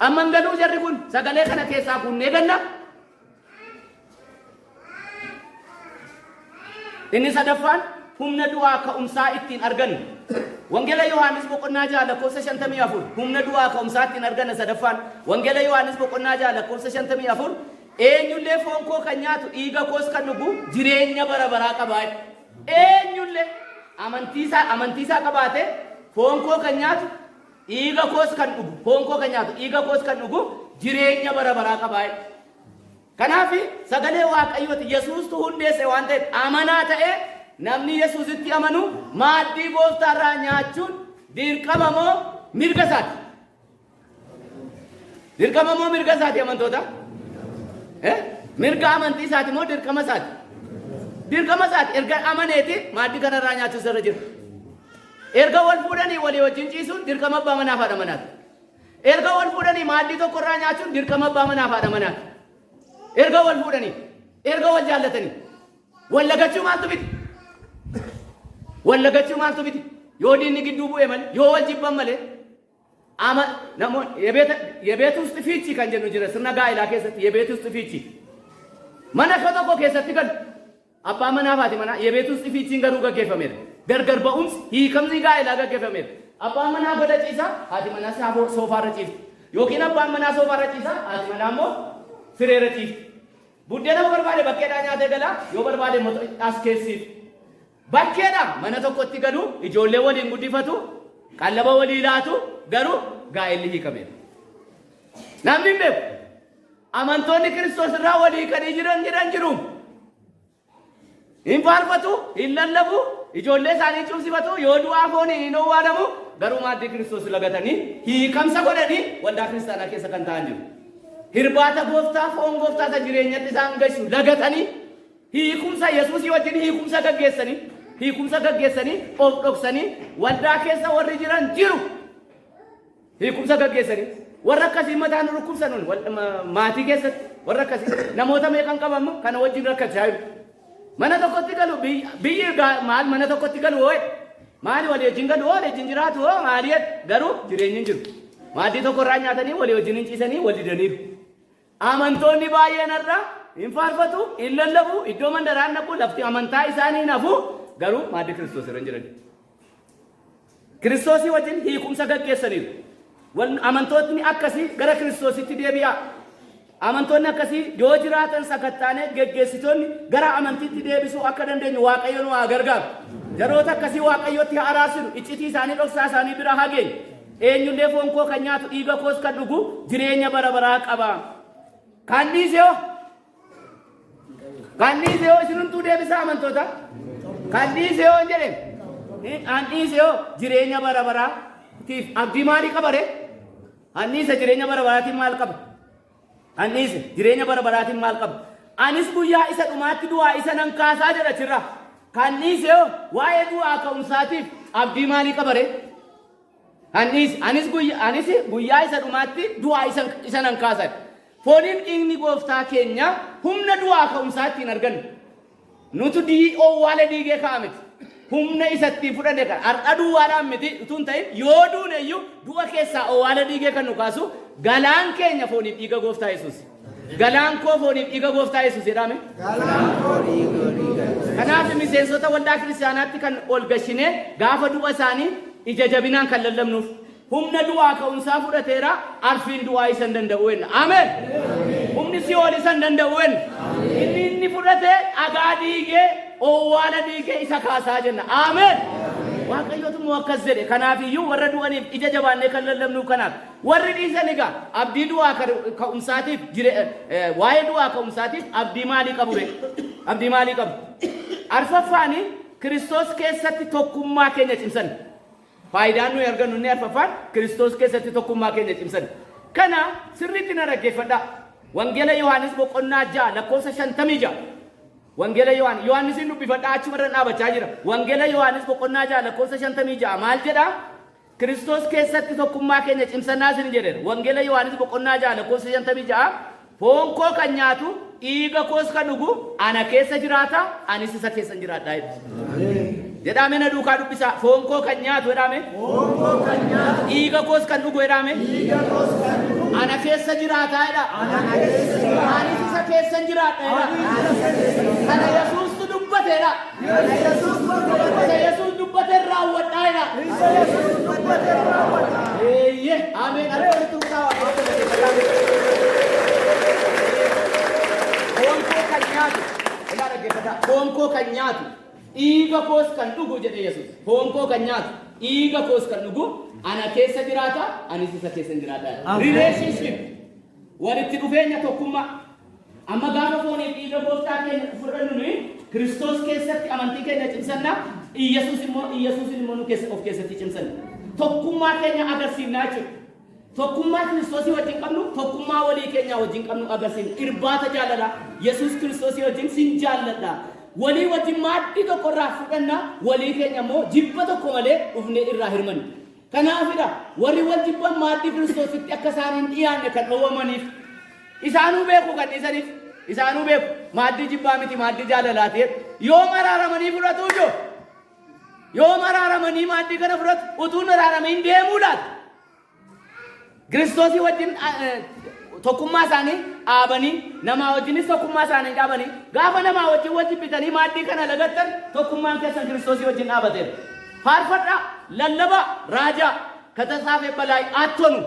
Amangaluu jarri kun sagalee kana keessaa kunnee ganna. Inni sadaffaan humna du'aa ka'umsaa ittiin argannu. Wangeela Yohaannis boqonnaa 6 lakkoofsa 54 humna du'aa ka'umsaa ittiin arganna sadaffaan. Wangeela Yohaannis boqonnaa 6 lakkoofsa 54 eenyullee foon koo kan nyaatu dhiiga koos kan dhugu jireenya bara baraa qabaa. Eenyullee amantiisaa qabaate foon koo kan nyaatu dhiiga koos kan dhugu foon koo kan nyaatu dhiiga koos kan dhugu jireenya bara baraa qabaa. Kanaaf sagalee Waaqayyooti Yesuustu hundeesse waan ta'eef amanaa ta'e namni Yesuusitti amanu maaddii gooftaarraa nyaachuun dirqama moo mirga isaati? Dirqama moo mirga isaati amantoota? Mirga amantii isaati moo dirqama isaati? Dirqama isaati. Erga amaneeti maaddii kanarraa nyaachuun irra jira. Erga wal fuudhanii walii wajjin ciisuun dirqama abbaa manaa fi haadha manaati. Erga wal fuudhanii maaddii tokkorraa nyaachuun dirqama abbaa manaa fi haadha manaati. Erga wal fuudhanii, erga wal jaallatanii, wal lagachuu maaltu miti? Wal lagachuu maaltu miti? Yoo diinni gidduu bu'ee malee, yoo wal jibban malee, የቤት ውስጥ ፊቺ kan jennu jira sirna gaa'ilaa keessatti የቤት ውስጥ ፊቺ mana tokko keessatti galu abbaa manaa fi haati manaa የቤት ውስጥ ፊቺin garuu gaggeeffameera. Gargar ba'umsi hiikamni gaa'ilaa gaggeeffameera. Abbaan manaa goda ciisaa, haati manaa soofaarra ciifti. Yookiin abbaan manaa soofaarra ciisaa, haati manaa immoo sireera ciifti. Buddeena barbaade bakkeedhaa nyaatee galaa, yoo barbaade as keessiif. Bakkeedhaa mana tokkotti galu ijoollee waliin guddifatu, qallaba walii laatu garuu gaa'elli hiikameera. Namni hin beeku amantoonni Kiristoos irraa walii kan jiran jiru. Hin faarfatu, hin lallabu, ijoollee isaanii cimsifatu, yoo du'aa foonii hin owwaadamu garuu maaddii Kiristoos lagatanii hiikamsa godhanii waldaa kiristaanaa keessa kan ta'an jiru. Hirbaata gooftaa foon gooftaa jireenyatti isaan gashu lagatanii hiikumsa Yesuusii wajjin hiikumsa gaggeessanii of dhoksanii waldaa keessa warri jiran jiru. Hiikumsa gaggeessanii warra akkasii mataan rukkubsan maatii keessatti warra akkasii namoota meeqan qabamu kana wajjin rakkachaa jiru. Mana tokkotti galu biyyi maal mana tokkotti galu hoo'e maali walii wajjin galu hoo'e wajjin jiraatu hoo maali garuu jireenyi hin jiru. Maaddii tokkorraa nyaatanii walii wajjin hin ciisanii wal didaniiru. Amantoonni baay'een irraa hin faarfatu, hin lallabu, iddoo mandaraan naqu, lafti amantaa isaanii nafu garuu maaddii Kiristoos irra hin jiran. Kiristoosii wajjin hiikumsa gaggeessaniiru. Amantoonni akkasii gara Kiristoositti deebi'aa. Amantoonni akkasii yoo jiraatan sakattaanee geggeessitoonni gara amantiitti deebisuu akka dandeenyu Waaqayyo nu haa gargaaru. Jaroota akkasii Waaqayyotti haa araarsinu, iccitii isaanii dhoksaa isaanii bira haa geenyu. Eenyullee foon koo kan nyaatu dhiiga koos kan dhugu jireenya bara baraa qaba. Kanniisoo isinuntuu deebisaa amantoota. Kanniisoo jedheen. Kanniisoo jireenya bara baraatiif abdii maalii qabare? Anniisa jireenya bara baraatiin maal qaba? Anniisa jireenya bara baraatiin maal qaba? Anis guyyaa isa dhumaatti du'aa isa nan kaasaa jedha jirra. Kanniise waa'ee du'aa ka'umsaatiif abdii maalii qaba ree? Anis guyyaa isa dhumaatti du'aa isa nan kaasaa. Fooniin dhiigni gooftaa keenya humna du'aa ka'umsaatti hin argannu. Nutu owwaala dhiigee kaa'ameti. Humna isatti fudhate kan har'a duwwaadhaan miti utuu hin ta'in yoo duune iyyuu du'a keessaa owwaala dhiigee kan nu kaasu galaan keenya fooniif dhiiga gooftaa Yesuus. Galaan koo fooniif dhiiga gooftaa Yesuus jedhame. Kanaaf miseensota waldaa kiristaanaatti kan ol gashinee gaafa du'a isaanii ija jabinaan kan lallabnuuf humna du'aa ka'umsaa fudhateera arfiin du'aa isa hin danda'u wenna. Ameen. Humni si'ool isa hin danda'u wenna. Inni fudhatee dhagaa dhiigee owwaala dhiigee isa kaasaa jenna. Ameen. Waaqayyootu immoo akkas jedhe. Kanaaf iyyuu warra du'aniif ija jabaannee kan lallabnuuf kanaaf warri dhiisan egaa abdii du'aa ka'umsaatiif waa'ee du'aa ka'umsaatiif abdii maalii qabu ree? Abdii maalii qabu? Arfaffaani Kiristoos keessatti tokkummaa keenya cimsan. Faayidaan nuyi argannu inni arfaffaan Kiristoos keessatti tokkummaa keenya cimsan. Kana sirriitti na dhaggeeffadhaa. Wangeela Yohaannis boqonnaa 6 lakkoofsa 56. Wangeela Yohaannisin dubbifadhaa achumarra dhaabachaa jira. Wangeela Yohaannis boqonnaa 6 lakkoofsa 56 maal jedhaa? Kiristoos keessatti tokkummaa keenya cimsannaa isin jedheera. Wangeela Yohaannis boqonnaa 6 lakkoofsa 56 foon koo kan nyaatu dhiiga koos kan dhugu ana keessa jiraata anis isa keessa jiraadha jedhame na duukaa dubbisaa. Foon koo kan nyaatu jedhame dhiiga koos kan dhugu jedhame ana keessa jiraata jedha anis isa keessa jiraadha jedha kana Yesuustu dubbateedha. Yesuus dubbate raawwadha jedha. Ameen. Alkoolitti dhugaa foon koo kan nyaatu dhiiga koos kan dhugu jedhe Yesuus. Foon koo kan nyaatu dhiiga koos kan dhugu ana keessa jiraata anis isa keessa jiraata. Relationship walitti dhufeenya tokkummaa. Amma gaafa fooniif dhiiga gooftaa keenya fudhannu nuyi Kiristoos keessatti amantii keenya cimsanna. Iyyasuusin immoo nu of keessatti cimsanna. Tokkummaa keenya agarsiifnaa jechuudha. Tokkummaa Kiristoosii wajjin qabnu tokkummaa walii keenya wajjin qabnu agarsiifna. Irbaata jaalala Yesuus Kiristoosii wajjin sin jaalladha. Walii wajjin maaddii tokko irraa fudhanna walii keenya immoo jibba tokko malee dhufnee irraa hirmanna. Kanaafidha warri wal jibban maaddii Kiristoositti akka isaan hin dhiyaanne kan dhowwamaniif isaanuu beeku kan dhiisaniif isaanuu beeku maaddii jibbaa miti maaddii jaalalaati. Yoo maraaramanii fudhatu ijoo yoo maraaramanii maaddii kana fudhatu utuu maraaramanii deemuu laata. Kiristoosii wajjin tokkummaa isaanii dhaabanii namaa wajjinis tokkummaa isaanii dhaabanii gaafa namaa wajjin wal jibbitanii maaddii kana lagattan tokkummaan keessan Kiristoosii wajjin dhaabateera. Faarfadhaa lallaba raajaa katasaafee balaay attonu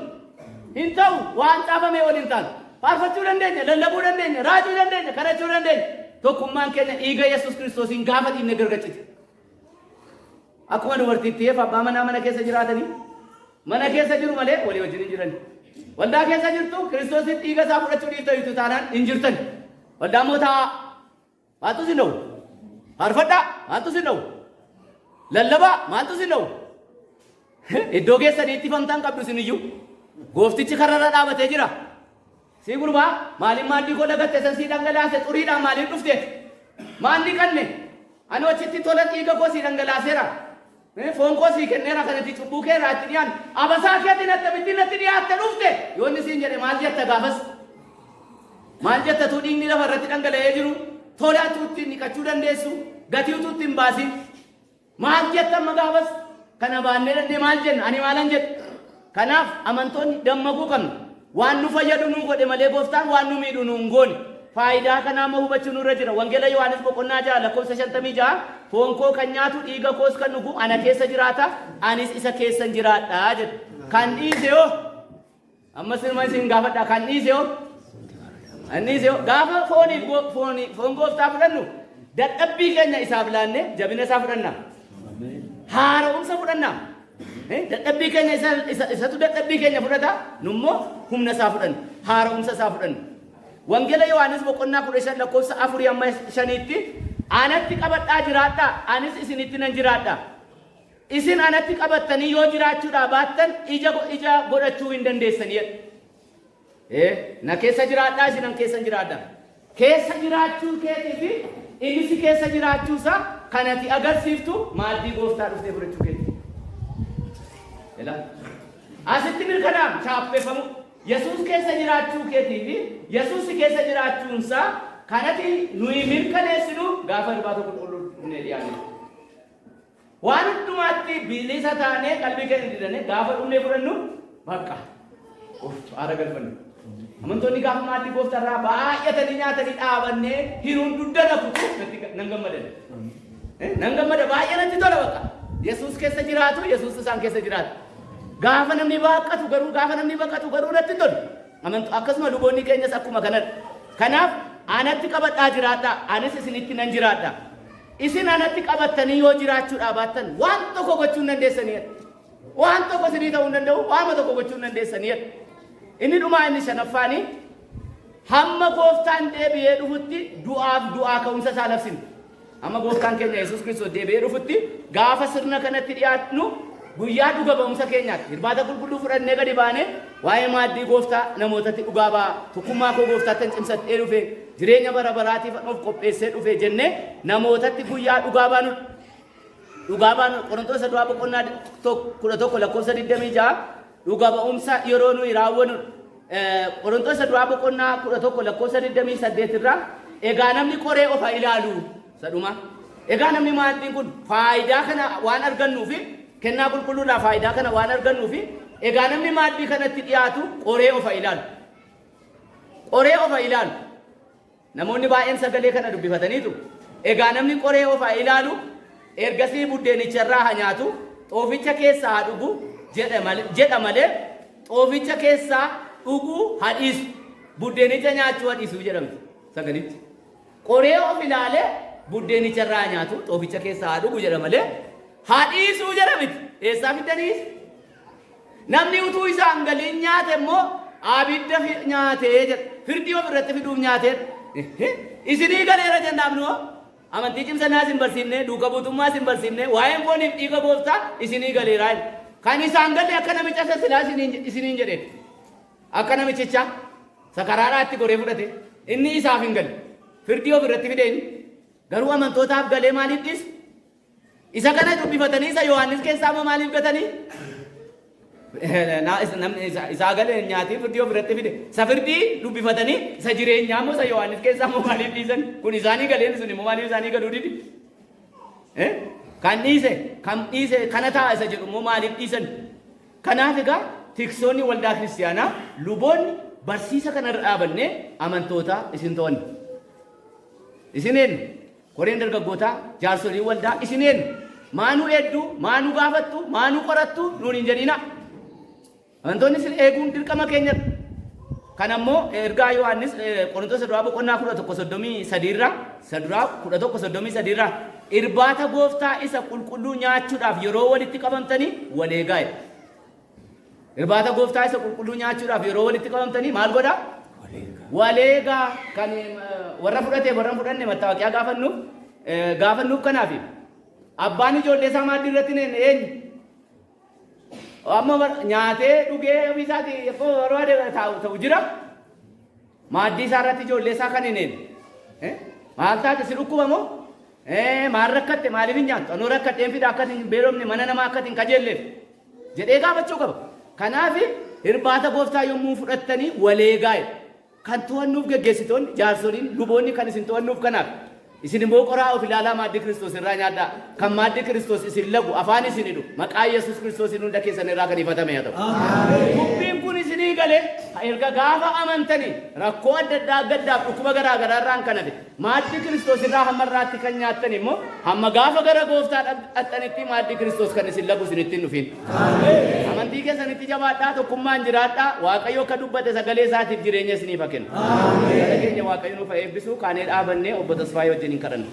hin ta'u waan caafamee wal hin taanu faarfachuu dandeenya lallabuu dandeenya raajuu dandeenya kadhachuu dandeenya tokkummaan keenya dhiiga Yesuus Kiristoosiin gaafa dhiibne gargachite. Akkuma dubartiitti abbaa manaa mana keessa jiraatanii mana keessa jiru malee walii wajjin hin jiran. Waldaa keessa jirtu Kiristoosiin dhiiga isaa fudhachuu dhiiftaniitu taanaan hin jirtan. Waldaa mootaa maaltu sin dha'u? Faarfadhaa maaltu sin dha'u? Lallabaa maaltu sin dha'u? Iddoo keessaniitti famtaan qabdu sin iyyuu gooftichi kararra dhaabatee jira. Sii gurbaa maaliin maaddii koo lagatte san sii dhangalaase xuriidhaan maaliin dhufteeti? Maalli qanne? Ani achitti tola dhiiga koo sii dhangalaaseera. Foon koo sii kenneera kanatti cubbuu kee irraa itti dhiyaan abasaa keetiin natti dhiyaatte dhufte yoo inni siin jedhe maal jetta gaafas? Maal jetta tuu dhiigni lafa irratti dhangala'ee jiru tolaatu ittiin dhiqachuu dandeessu gatii utuu ittiin baasin maal jetta amma gaafas? Kana baannee dandee maal jenna ani maalan jedhe? Kanaaf amantoonni dammaquu qabna. Waan nu fayyadu nu godhe malee gooftaan waan nu miidhu nu hin goone. Faayidaa kanaa ma hubachuu nurra jira. Wangeela Yohaannis boqonnaa 6 lakkoofsa 56 foon koo kan nyaatu dhiiga koos kan dhugu ana keessa jiraata anis isa keessa jiraadha jedha. Kan dhiise yoo ammas ilma isin gaafadha kan dhiise yoo gaafa foon gooftaa fudhannu dadhabbii keenya isaaf laanne jabina isaa fudhanna. Haara'umsa fudhanna. Dadhabbii keenya isatu dadhabbii keenya fudhata nummoo humna isaa fudhanna. Haara'umsa isaa fudhanna. Wangeela Yohaannis boqonnaa 15 lakkoofsa 4 amma 5tti anatti qabadhaa jiraadhaa anis isinitti nan jiraadhaa. isin anatti qabattanii yoo jiraachuudhaa baattan ija godhachuu hin dandeessanii. Na keessa jiraadhaa isin an keessa jiraadhaa. Keessa jiraachuu keetii fi inni si keessa jiraachuusaa kanatti agarsiiftu maaddii gooftaa dhuftee fudhachuu keetii. Asitti mirkanaa'u chaappeffamu Yesuus keessa jiraachuu keetii fi Yesuus keessa jiraachuunsaa kanatti nuyi mirkaneessinu gaafa irbaata qulqulluu dhiyaanne. Waan hundumaatti bilisa taanee qalbii keenya didane gaafa dhumnee fudhannu bakka aara galfannu. Amantoonni gaafa maaddii gooftarraa baay'atanii nyaatanii dhaabannee hiruun dugda nafutu nan gammadan. Nan gammada baay'ee natti tola bakka. Yesuus keessa jiraatu, Yesuus isaan keessa jiraatu. Gaafa namni baqatu garuu natti tolu. Akkasuma luboonni keenyas akkuma kanadha. Kanaaf anatti qabadhaa jiraadhaa, anis isinitti nan jiraadhaa. Isin anatti qabattanii yoo jiraachuudhaa baattan waan tokko gochuu hin dandeessanii. Waan tokko isinii ta'uu hin danda'u, waan tokko gochuu hin dandeessanii. Inni dhumaa inni shanaffaanii hamma gooftaan deebi'ee dhufutti du'aa ka'umsa isaa labsinu. Amma gooftaan keenya Yesuus Kiristoos deebi'ee dhufutti gaafa sirna kanatti dhiyaatnu guyyaa dhuga ba'umsa keenyaatti irbaata qulqulluu fudhannee gadi baanee waa'ee maaddii gooftaa namootatti dhugaa ba'a. Tokkummaa koo gooftaatti cimsadhee dhufe jireenya bara baraatiif of qopheessee dhufe jennee namootatti guyyaa dhugaa baanu Qorontoos du'aa boqonnaa 11 lakkoofsa 26 dhuga ba'umsa yeroo nuyi raawwannu Qorontoos du'aa boqonnaa 11 lakkoofsa 28 irraa egaa namni qoree ofa ilaalu sadhuma egaa namni maaddiin kun faayidaa kana waan argannuufi kennaa qulqulluudhaa faayidaa kana waan argannuufi egaa namni maaddii kanatti dhiyaatu qoree ofa ilaalu. Namoonni baay'een sagalee kana dubbifataniitu egaa namni qoree ofa ilaalu ergasii buddeenicharraa haa nyaatu xooficha keessaa haa dhugu jedha malee xooficha keessaa dhuguu haa dhiisu buddeenicha nyaachuu haa dhiisu jedhamti sagalitti. Qoree of ilaalee buddeenicharraa haa nyaatu xooficha keessaa haa dhugu jedha malee haa dhiisuu jedhamti. Eessaa fiddaniis? Namni utuu isaan galiin nyaate immoo abidda nyaatee jedha. Firdii of irratti fiduuf nyaatee isinii galeera jennaaf nuwo amantii cimsanaas hin barsiifne duuka buutummaas hin barsiifne waa'een fooniif dhiiga gooftaa isinii galeeraa kan isaan galle akka namicha silaa isiniin jedhe akka namichicha sakaraadhaatti goree fudhate inni isaaf hin galle firdii of irratti fideen garuu amantootaaf galee maaliif dhiisu isa kana dubbifatanii isa Yohaannis keessaa immoo maaliif gatanii isa galee nyaatii firdii of irratti fide isa firdii dubbifatanii isa jireenyaa immoo isa Yohaannis keessaa immoo maaliif dhiisan kun isaanii galeen sun immoo maaliif isaanii galuu didi kan dhiise kana ta'a isa jedhu immoo maaliif dhiisan. Kanaaf egaa tiksoonni waldaa kiristaanaa luboonni barsiisa kanarra dhaabannee amantoota isin to'anne isineen koreen dargaggootaa jaarsolii waldaa isineen maanuu hedduu maanuu gaafattu maanuu qorattu nuun hin jedhina. Amantoonni isin eeguun dirqama keenyadha. Kan ammoo ergaa Yohaannis Qorontoos duraa boqonnaa 11:33 irraa irbaata gooftaa isa qulqulluu nyaachuudhaaf yeroo walitti qabamtanii waleegaa. Irbaata gooftaa isa qulqulluu nyaachuudhaaf yeroo walitti qabamtanii maal godhaa? Waleegaa kan warra fudhatee warra fudhanne mattaawaqiyaa gaafannuuf kanaaf abbaan ijoollee isaa maaddii irratti eenyu? Amma nyaatee dhugee ofiisaati yeroo barbaade ta'u jira maaddii isaa irratti ijoollee isaa kan hin maal taate si dhukkuba moo maal rakkatte maaliif hin nyaattu anuu rakkadheen fida akka hin beelofne mana namaa akka hin kajeelleef jedhee gaafachuu qaba. Kanaaf irbaata gooftaa yommuu fudhattanii waleegaa kan to'annuuf geggeessitoonni jaarsoliin luboonni kan isin to'annuuf kanaaf isin immoo qoraa of ilaalaa maaddii Kiristoos irraa nyaadhaa kan maaddii Kiristoos isin lagu afaan isin hidhu maqaa Yesuus Kiristoos hunda keessan irraa kan ifatame haa ta'u. Dubbiin kun isinii galee erga gaafa amantanii rakkoo adda addaa gaddaaf dhukkuba garaa garaa irraan kan hafe maaddii Kiristoos irraa hamma irraatti kan nyaattan immoo hamma gaafa gara gooftaa dhaqxanitti maaddii Kiristoos kan isin lagu isin ittiin dhufin. Amantii keessanitti jabaadhaa tokkummaan jiraadhaa Waaqayyo akka dubbate sagalee isaatiif jireenya isiniif haa kennu. Keenya Waaqayyo nuuf eebbisu kaanee dhaabannee obbo Tasfaayee wajjin hin kadhannu.